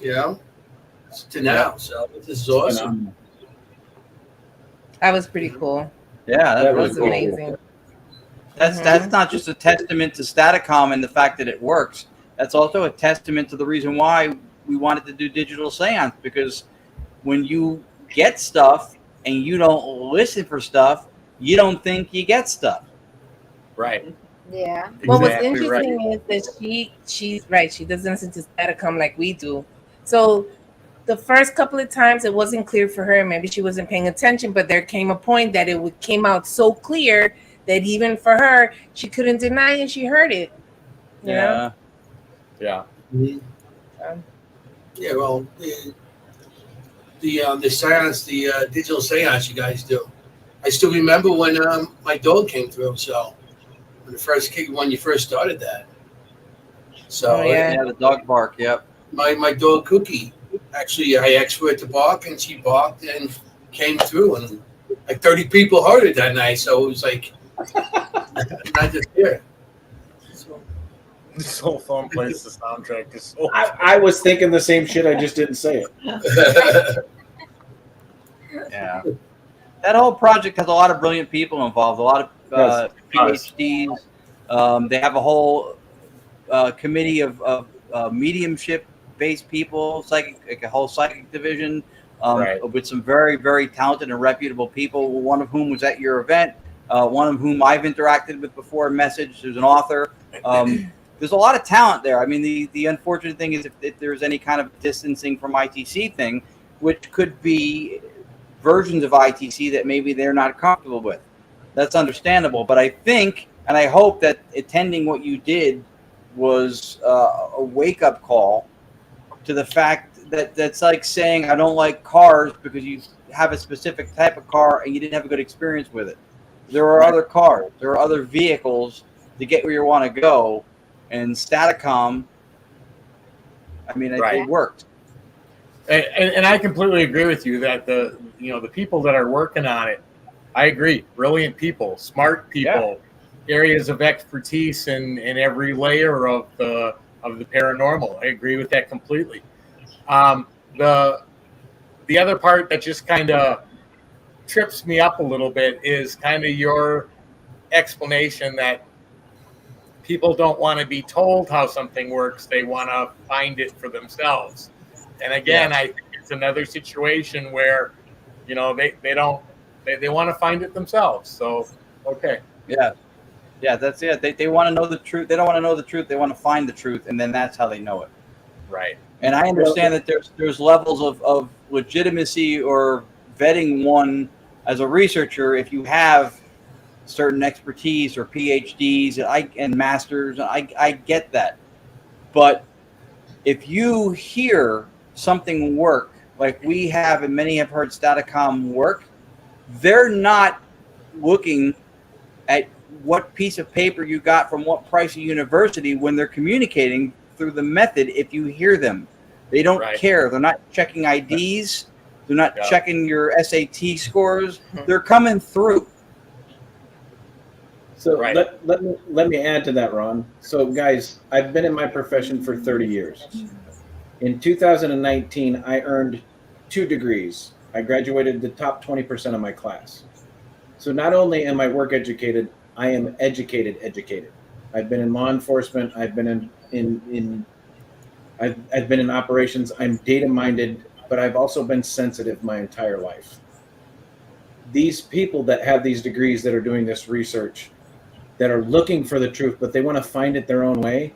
Yeah. to now. So this is awesome. Phenomenal. That was pretty cool. Yeah, That really was cool. amazing. That's not just a testament to STATICOM and the fact that it works. That's also a testament to the reason why we wanted to do digital seance, because when you get stuff and you don't listen for stuff, you don't think you get stuff. Right. Yeah. What was interesting is that she's right. She doesn't listen to STATICOM like we do. So the first couple of times it wasn't clear for her. Maybe she wasn't paying attention, but there came a point that it came out so clear that even for her, she couldn't deny it. She heard it. You know? Yeah. Yeah. Well, the seance, the digital seance you guys do. I still remember when my dog came through. So when you first started that. So yeah, the dog bark. Yep. My dog Cookie. Actually, I asked for it to bark, and she barked and came through, and like 30 people heard it that night. So it was like not just here. This whole phone plays the soundtrack. Is so I was thinking the same shit. I just didn't say it. Yeah. That whole project has a lot of brilliant people involved, a lot of PhDs. They have a whole committee of mediumship-based people, like a whole psychic division, with some very, very talented and reputable people, one of whom was at your event, one of whom I've interacted with before, message, who's an author. There's a lot of talent there. I mean, the unfortunate thing is if there's any kind of distancing from ITC thing, which could be versions of ITC that maybe they're not comfortable with. That's understandable. But I think, and I hope that attending what you did was a wake-up call to the fact that that's like saying, I don't like cars because you have a specific type of car and you didn't have a good experience with it. There are other cars. There are other vehicles to get where you want to go. And STATICOM, I mean, it worked. And I completely agree with you that the people that are working on it, I agree, brilliant people, smart people, areas of expertise in every layer of the paranormal. I agree with that completely. The other part that just kind of trips me up a little bit is kind of your explanation that people don't want to be told how something works. They want to find it for themselves. And again, I think it's another situation where, they want to find it themselves. So, okay. Yeah, that's it. They want to know the truth. They don't want to know the truth. They want to find the truth. And then that's how they know it. Right. And I understand that there's levels of legitimacy or vetting one as a researcher if you have certain expertise or PhDs and masters. I get that. But if you hear something work, like we have and many have heard STATICOM work, they're not looking at what piece of paper you got from what price of university when they're communicating through the method. If you hear them, they don't care. They're not checking IDs. They're not checking your SAT scores. They're coming through. So let me add to that, Ron. So guys, I've been in my profession for 30 years. In 2019, I earned 2 degrees. I graduated the top 20% of my class. So not only am I work educated, I am educated. I've been in law enforcement. I've been I've been in operations. I'm data minded, but I've also been sensitive my entire life. These people that have these degrees that are doing this research, that are looking for the truth, but they want to find it their own way,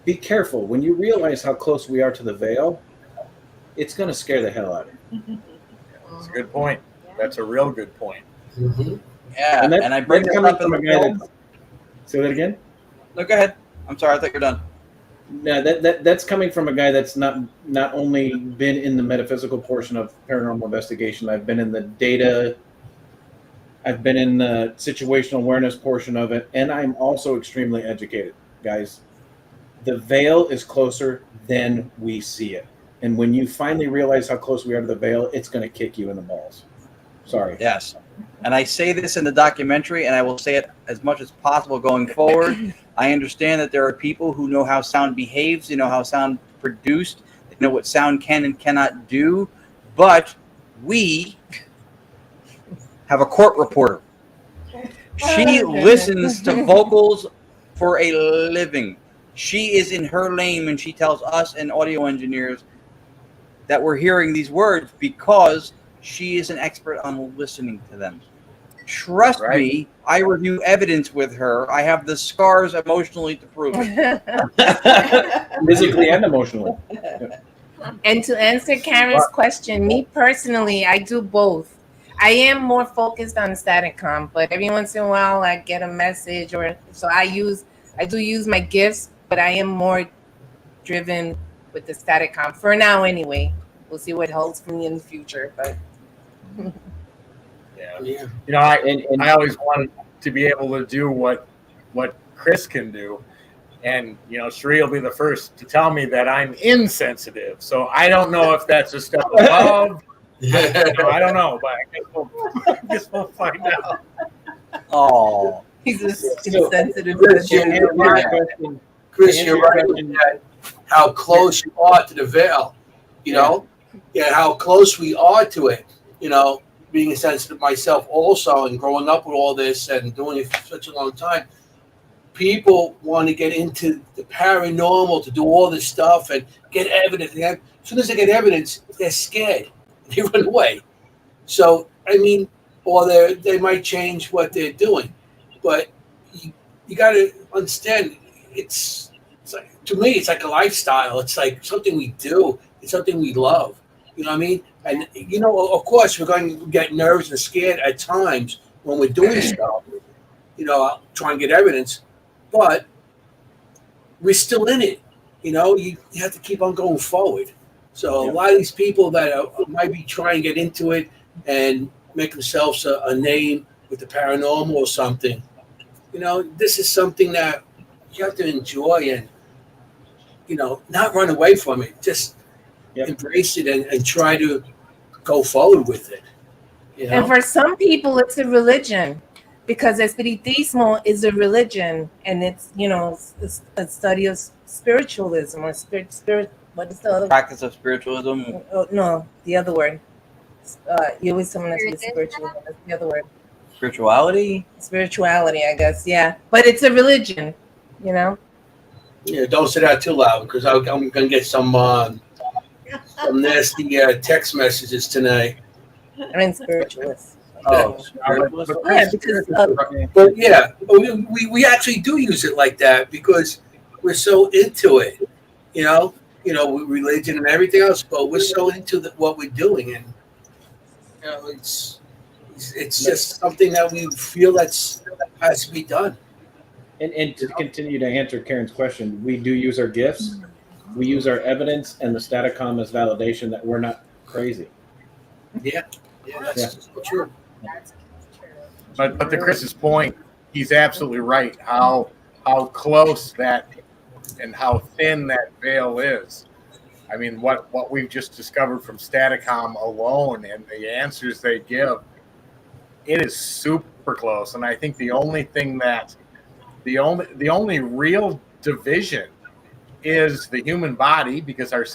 be careful. When you realize how close we are to the veil, it's going to scare the hell out of you. That's a good point. That's a real good point. Mm-hmm. Yeah, and I bring this up in the film. Say that again? No, go ahead. I'm sorry, I thought you're done. No, that's coming from a guy that's not only been in the metaphysical portion of paranormal investigation. I've been in the data. I've been in the situational awareness portion of it, and I'm also extremely educated, guys. The veil is closer than we see it. And when you finally realize how close we are to the veil, it's going to kick you in the balls. Sorry. Yes. And I say this in the documentary, and I will say it as much as possible going forward. I understand that there are people who know how sound behaves, they know how sound produced. know what sound can and cannot do, but we have a court reporter. She listens to vocals for a living. She is in her lane when she tells us and audio engineers that we're hearing these words because she is an expert on listening to them. Trust me, I review evidence with her. I have the scars emotionally to prove it. Physically and emotionally. And to answer Karen's question, me personally, I do both. I am more focused on STATICOM, but every once in a while I get a message, or so I do use my gifts, but I am more driven with the STATICOM for now anyway. We'll see what holds for me in the future, but You know, I always wanted to be able to do what Chris can do. And, you know, Sheree will be the first to tell me that I'm insensitive. So I don't know if that's a step above. I don't know, but I guess we'll find out. Oh, he's a sensitive. Chris, you're right with that, how close you are to the veil, you know? Yeah, how close we are to it, you know, being sensitive myself also and growing up with all this and doing it for such a long time. People want to get into the paranormal to do all this stuff and get evidence. As soon as they get evidence, they're scared. They run away. So, I mean, or they might change what they're doing. But you got to understand, it's like, to me, it's like a lifestyle. It's like something we do. It's something we love. You know what I mean? And, you know, of course, we're going to get nervous and scared at times when we're doing stuff, you know, trying to get evidence. But we're still in it. You know, you have to keep on going forward. So a lot of these people that might be trying to get into it and make themselves a name with the paranormal or something, you know, this is something that you have to enjoy and, you know, not run away from it. Just embrace it and try to go forward with it. You know? And for some people, it's a religion, because espiritismo is a religion, and it's, you know, it's a study of spiritualism or spirit. What is the other practice of spiritualism? Oh, no, the other word. You always tell me that's spiritualism. That's the other word. Spirituality? Spirituality, I guess, yeah. But it's a religion, you know? Yeah, don't say that too loud because I'm going to get some nasty text messages tonight. I mean, spiritualists. Oh, yeah, because but yeah, we actually do use it like that because we're so into it, you know, with religion and everything else. But we're so into what we're doing, and you know, it's just something that we feel has to be done. And to continue to answer Karen's question, we do use our gifts, we use our evidence, and the STATICOM as validation that we're not crazy. Yeah, that's so true. But to Chris's point, he's absolutely right. How close that and how thin that veil is. I mean, what we've just discovered from STATICOM alone and the answers they give, it is super close. And I think the only real division is the human body, because our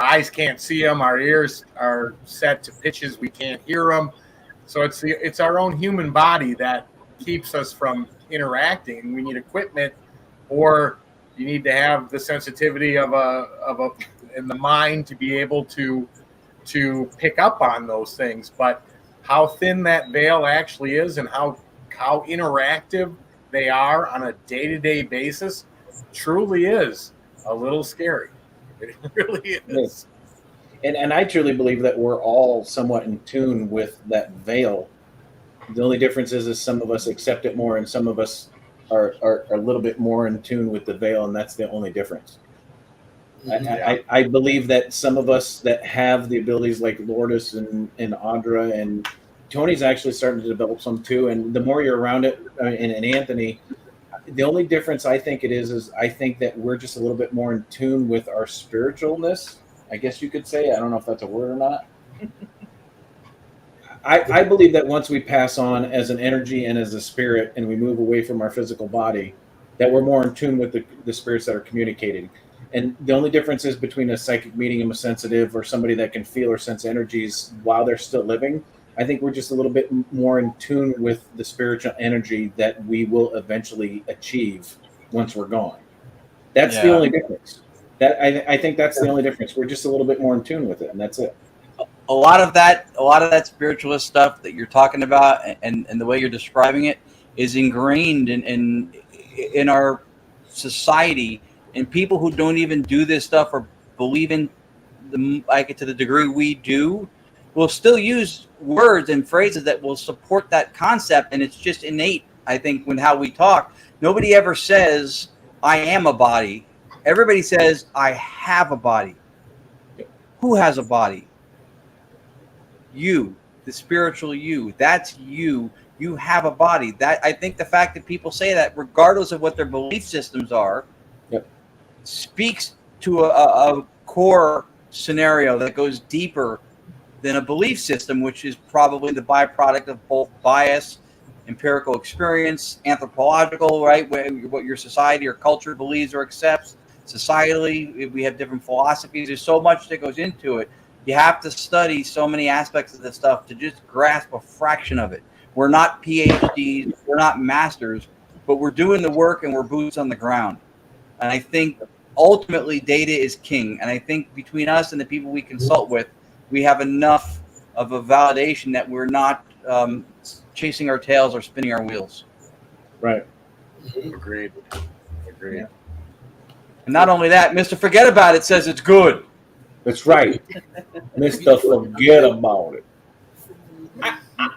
eyes can't see them, our ears are set to pitches we can't hear them. So it's our own human body that keeps us from interacting. We need equipment, or you need to have the sensitivity of a in the mind to be able to pick up on those things. But how thin that veil actually is and how interactive they are on a day-to-day basis truly is a little scary. It really is. And I truly believe that we're all somewhat in tune with that veil. The only difference is some of us accept it more and some of us are a little bit more in tune with the veil, and that's the only difference. I believe that some of us that have the abilities like Lourdes and Audra and Tony's actually starting to develop some too, and the more you're around it, and Anthony, the only difference I think it is I think that we're just a little bit more in tune with our spiritualness, I guess you could say. I don't know if that's a word or not. I believe that once we pass on as an energy and as a spirit and we move away from our physical body, that we're more in tune with the spirits that are communicating. And the only difference is between a psychic medium, a sensitive, or somebody that can feel or sense energies while they're still living. I think we're just a little bit more in tune with the spiritual energy that we will eventually achieve once we're gone. That's the only difference. I think that's the only difference. We're just a little bit more in tune with it, and that's it. A lot of that spiritualist stuff that you're talking about and the way you're describing it is ingrained in our society, and people who don't even do this stuff or believe in to the degree we do will still use words and phrases that will support that concept, and it's just innate, I think, when how we talk. Nobody ever says I am a body. Everybody says I have a body. Who has a body? You, the spiritual you. That's you. You have a body. That, I think the fact that people say that, regardless of what their belief systems are, speaks to a core scenario that goes deeper than a belief system, which is probably the byproduct of both bias, empirical experience, anthropological, right? What your society or culture believes or accepts. Societally, we have different philosophies. There's so much that goes into it. You have to study so many aspects of this stuff to just grasp a fraction of it. We're not PhDs, we're not masters, but we're doing the work and we're boots on the ground. And I think ultimately data is king. And I think between us and the people we consult with, we have enough of a validation that we're not chasing our tails or spinning our wheels. Right. Agreed. Yeah. And not only that, Mr. Forget About It says it's good. That's right. Mr. Forget About It.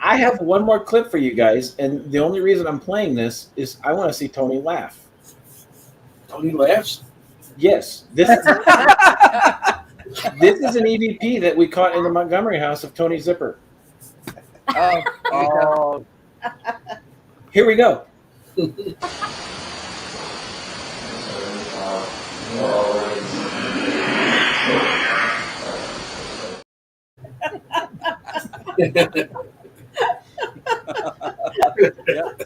I have one more clip for you guys, and the only reason I'm playing this is I want to see Tony laugh. Tony laughs? Yes. This is an EVP that we caught in the Montgomery house of Tony Zipper. Oh. Here we go.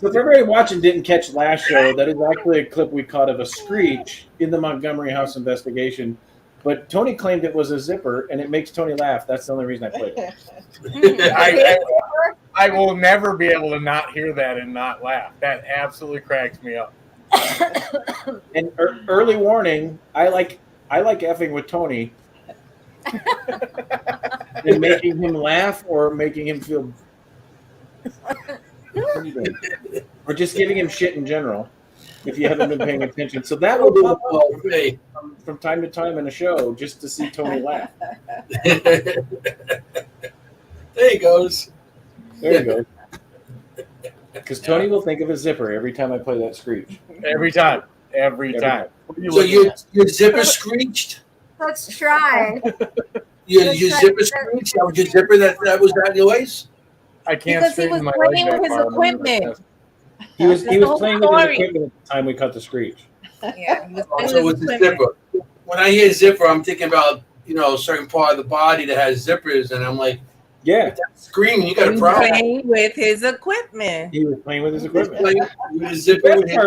So if everybody watching didn't catch last show, that is actually a clip we caught of a screech in the Montgomery house investigation. But Tony claimed it was a zipper, and it makes Tony laugh. That's the only reason I played it. I will never be able to not hear that and not laugh. That absolutely cracks me up. And early warning, I like effing with Tony and making him laugh or making him feel or just giving him shit in general if you haven't been paying attention. So that will pop up from time to time in a show just to see Tony laugh. There he goes. There you go. Because Tony will think of a zipper every time I play that screech. Every time. So your zipper screeched? Let's try. Your zipper screeched? That was your zipper that was that noise? I can't Because he was playing with his equipment. He was playing with his story. equipment at the time we cut the screech. Yeah, he was playing So with with his the equipment. zipper. When I hear zipper, I'm thinking about, a certain part of the body that has zippers, and I'm like, yeah, screaming, you got He a was problem. playing with his equipment. He was playing with his equipment. Playing with his zipper with his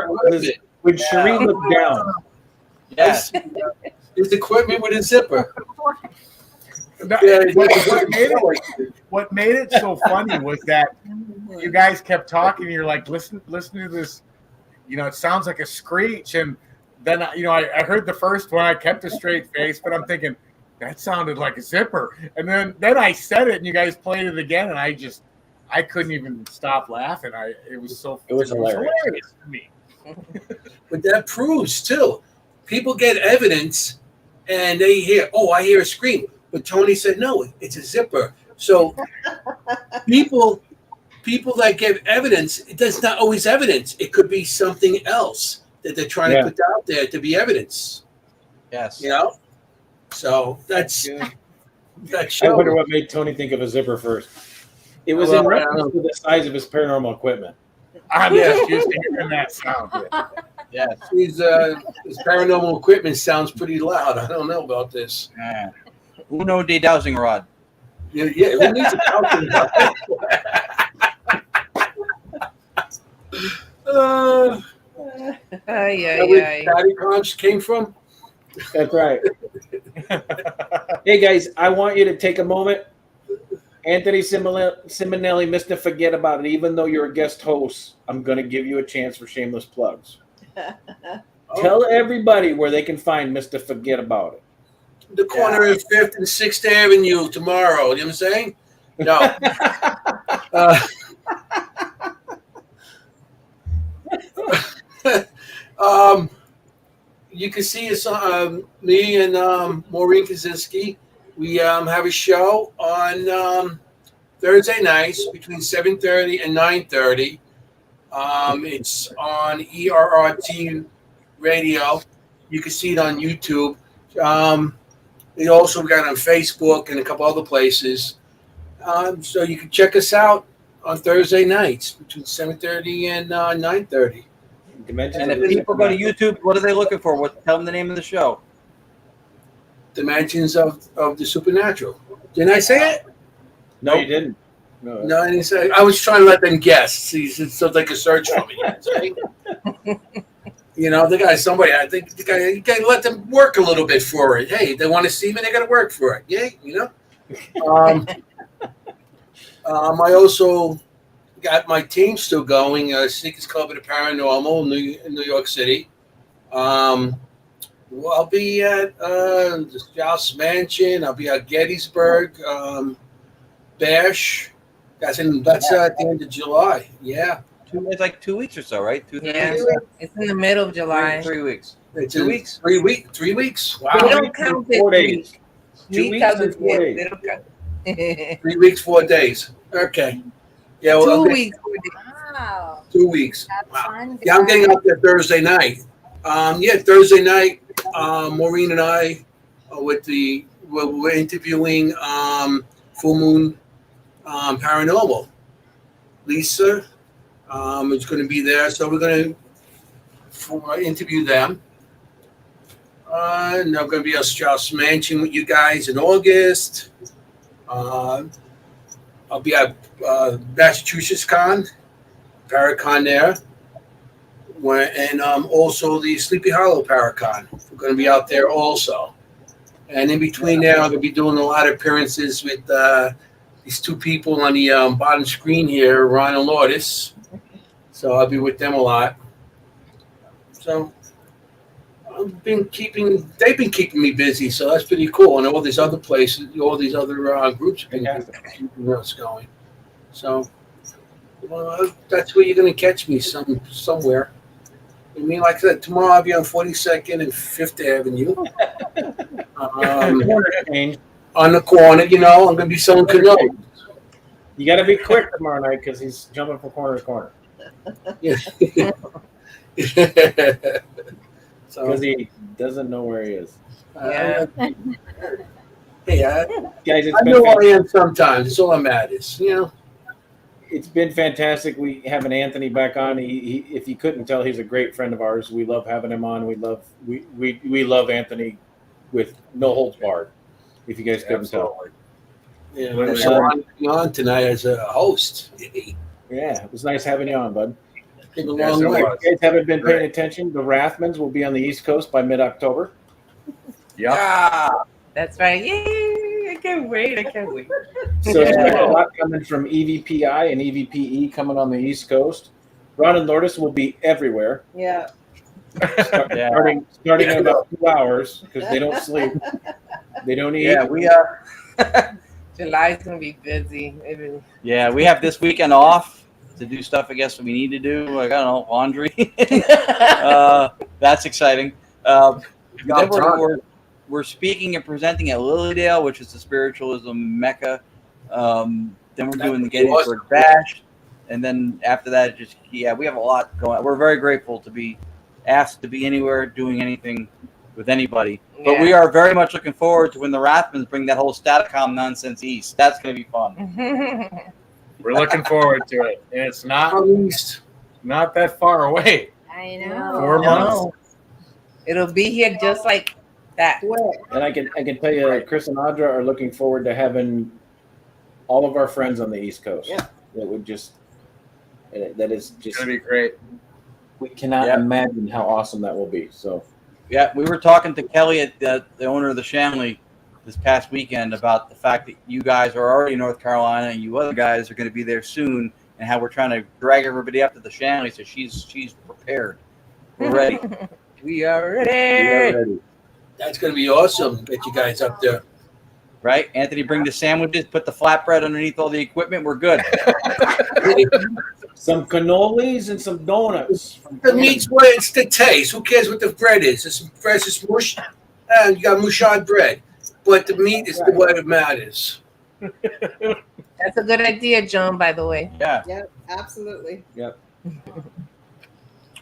equipment. When Shereen looked down. Yes. His equipment with his zipper. What made it so funny was that you guys kept talking. You're like, listen to this. It sounds like a screech. And then, I heard the first one. I kept a straight face, but I'm thinking that sounded like a zipper. And then I said it, and you guys played it again, and I couldn't even stop laughing. It was hilarious to me. But that proves too, people get evidence, and they hear, I hear a scream. But Tony said, no, it's a zipper. So people that give evidence, it does not always evidence. It could be something else that they're trying to put out there to be evidence. Yes. So that's I wonder what made Tony think of a zipper first. It was in reference to the size of his paranormal equipment. I'm just used to hearing that sound. Yes. His paranormal equipment sounds pretty loud. I don't know about this. Yeah. Uno de dowsing rod. Yeah, who needs a dowsing rod? Where STATICOM came from? That's right. Hey guys, I want you to take a moment. Anthony Simonelli, Mr. Forget About It. Even though you're a guest host, I'm going to give you a chance for shameless plugs. Tell everybody where they can find Mr. Forget About It. The corner of 5th and 6th Avenue tomorrow. You know what I'm saying? No. You can see us, me and Maureen Kaczynski. We have a show on Thursday nights between 7:30 and 9:30. It's on ERRT Radio. You can see it on YouTube. We also got on Facebook and a couple other places. So you can check us out on Thursday nights between 7:30 and 9:30. And if people go to YouTube, what are they looking for? Tell them the name of the show. Dimensions of the Supernatural. Didn't I say it? No, you didn't. No, I didn't say. I was trying to let them guess, so they could search for me. You know, the guy, somebody. I think the guy. You gotta let them work a little bit for it. Hey, they want to see me. They got to work for it. Yeah, you know. I also got my team still going. Seekers Club of the Paranormal in New York City. I'll be at the Strauss Mansion. I'll be at Gettysburg, Bash. That's at the end of July. Yeah. It's like 2 weeks or so, right? Yeah, it's in the middle of July. 3 weeks. It's 2 weeks? 3 weeks. 3 weeks. Wow. They don't count it 4 days. 2 weeks and 4 days. They don't count. 3 weeks, 4 days. Okay. Yeah. Well, 2 weeks. Wow. 2 weeks. Have Wow. fun. Yeah, I'm getting up there Thursday night. Thursday night. Maureen and I we're interviewing Full Moon Paranormal. Lisa is going to be there, so we're going to interview them. And I'm going to be at Strauss Mansion with you guys in August. I'll be at Massachusetts Con, Paracon there. And also the Sleepy Hollow Paracon. We're going to be out there also. And in between there, I'm going to be doing a lot of appearances with these two people on the bottom screen here, Ron and Lourdes. So I'll be with them a lot. So they've been keeping me busy, so that's pretty cool. And all these other places, all these other groups have been keeping us going. So that's where you're going to catch me somewhere. I mean, like I said, tomorrow I'll be on 42nd and 5th Avenue. On the corner, you know, I'm going to be selling canoes. You got to be quick tomorrow night because he's jumping from corner to corner. Yeah. Because he doesn't know where he is. Yeah. Guys, it's I know I am sometimes. It's all that matters, you know. It's been fantastic. We having Anthony back on. He if you couldn't tell, he's a great friend of ours. We love having him on. We love Anthony with no holds barred. If you guys couldn't tell. Yeah, so I'm on tonight as a host. Yeah, it was nice having you on, bud. Came a long way. If you guys haven't been paying attention, the Rathmans will be on the East Coast by mid-October. Yeah. That's right. Yay! I can't wait. So there's a lot coming from EVPI and EVPE coming on the East Coast. Ron and Lourdes will be everywhere. Yeah. Starting in about 2 hours because they don't sleep. They don't eat. Yeah, we are. July's gonna be busy. Yeah, we have this weekend off to do stuff. I guess we need to do. Like, I don't know, laundry. That's exciting. Then we're speaking and presenting at Lilydale, which is the spiritualism mecca. Then we're doing the Gettysburg Bash, and then after that, we have a lot going on. We're very grateful to be asked to be anywhere, doing anything with anybody. But we are very much looking forward to when the Rathmans bring that whole STATICOM nonsense east. That's going to be fun. We're looking forward to it. And it's not that far away. I know. 4 months. It'll be here just like that. And I can tell you, Chris and Audra are looking forward to having all of our friends on the East Coast. Yeah. That is just going to be great. We cannot imagine how awesome that will be. So Yeah, we were talking to Kelly, at the owner of the Shanley, this past weekend about the fact that you guys are already in North Carolina and you other guys are going to be there soon, and how we're trying to drag everybody up to the Shanley. So she's prepared. We're ready. We are ready. That's going to be awesome. Get you guys up there. Right? Anthony, bring the sandwiches, put the flatbread underneath all the equipment. We're good. Some cannolis and some donuts. The meat's what it's the taste. Who cares what the bread is? It's some fresh, it's mush. You got mouchard bread. But the meat is what it matters. That's a good idea, John, by the way. Yeah. Yep, absolutely. Yep.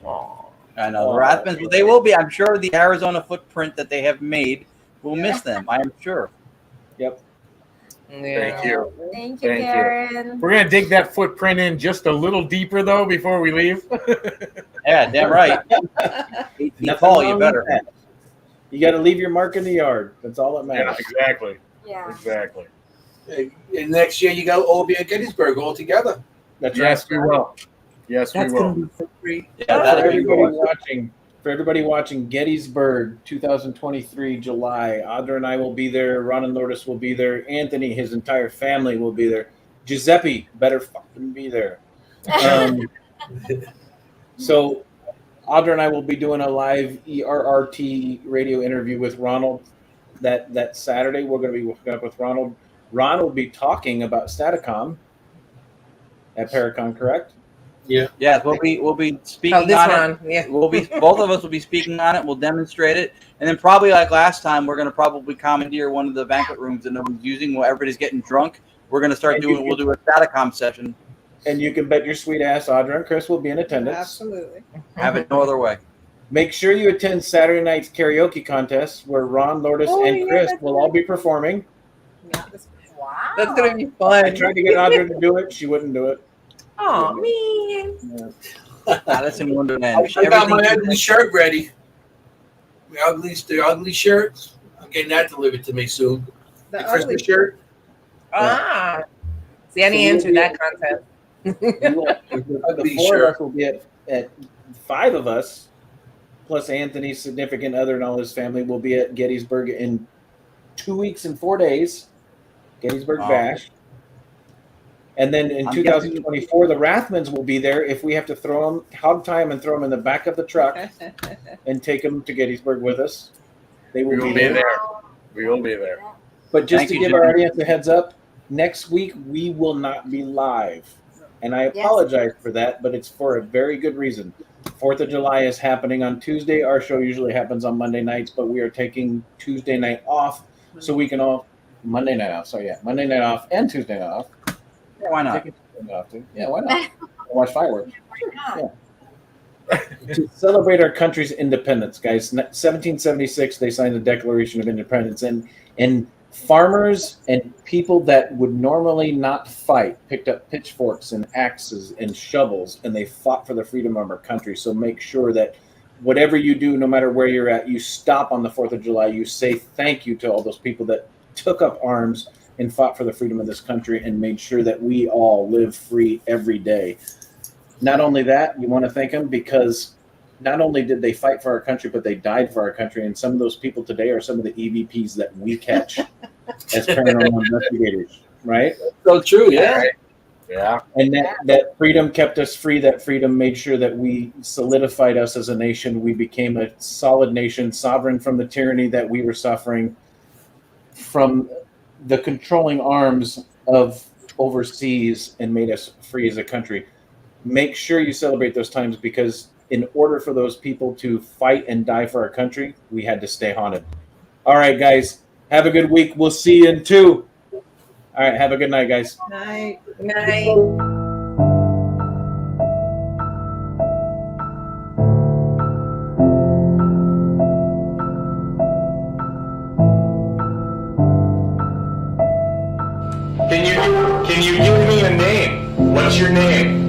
I know. The Rathmans, they will be. I'm sure the Arizona footprint that they have made will miss them. I am sure. Yep. Thank you. Thank you, Karen. We're gonna dig that footprint in just a little deeper though before we leave. Yeah, damn right. Paul, you better. You got to leave your mark in the yard. That's all that matters. Yeah, exactly. Yeah. Exactly. And next year you go all be at Gettysburg all together. That's Yes, right. we will. Yes, That's we will. gonna be for free. Yeah, For everybody watching Gettysburg 2023 July, Audra and I will be there. Ron and Lourdes will be there. Anthony, his entire family will be there. Giuseppe better fucking be there. So Audra and I will be doing a live ERRT radio interview with Ronald that Saturday. We're going to be hooking up with Ronald. Ron will be talking about STATICOM at Paracon, correct? Yeah. Yeah, we'll be speaking this on one, it. yeah. We'll be both of us will be speaking on it. We'll demonstrate it, and then probably like last time, we're going to probably commandeer one of the banquet rooms that no one's using while everybody's getting drunk. We're going to start doing. We'll do a STATICOM session. And you can bet your sweet ass Audra and Chris will be in attendance. Absolutely. Have it no other way. Make sure you attend Saturday night's karaoke contest where Ron, Lourdes, and Chris will all be performing. Wow. That's gonna be fun. I tried to get Audra to do it. She wouldn't do it. Oh man. Alice in Wonderland. I got my ugly shirt ready. The ugly shirt. I'm getting that delivered to me soon. The Christmas shirt. Ah. See, I didn't enter that contest. The four of us will be at 5 of us, plus Anthony's significant other and all his family will be at Gettysburg in 2 weeks and 4 days. Gettysburg Bash. And then in 2024, the Rathmans will be there. If we have to throw them, hog tie them and throw them in the back of the truck and take them to Gettysburg with us, they will be there. We will be there. But just Thank to you, give our Jimmy. audience a heads up, next week we will not be live. And I apologize for that, but it's for a very good reason. 4th of July is happening on Tuesday. Our show usually happens on Monday nights, but we are taking Tuesday night off so we can all Monday night off. So yeah, Monday night off and Tuesday night off. Yeah, why not? Taking Tuesday night off too. Yeah, why not? Watch fireworks. Yeah. To celebrate our country's independence, guys. 1776, they signed the Declaration of Independence, and farmers and people that would normally not fight picked up pitchforks and axes and shovels, and they fought for the freedom of our country. So make sure that whatever you do, no matter where you're at, you stop on the 4th of July. You say thank you to all those people that took up arms and fought for the freedom of this country and made sure that we all live free every day. Not only that, you want to thank them because not only did they fight for our country, but they died for our country. And some of those people today are some of the EVPs that we catch as paranormal investigators, right? So true, yeah. Yeah. And that freedom kept us free. That freedom made sure that we solidified us as a nation. We became a solid nation, sovereign from the tyranny that we were suffering from the controlling arms of overseas, and made us free as a country. Make sure you celebrate those times, because in order for those people to fight and die for our country, we had to stay haunted. All right, guys, have a good week. We'll see you in 2. All right, have a good night, guys. Night. Night. Can you give me a name? What's your name?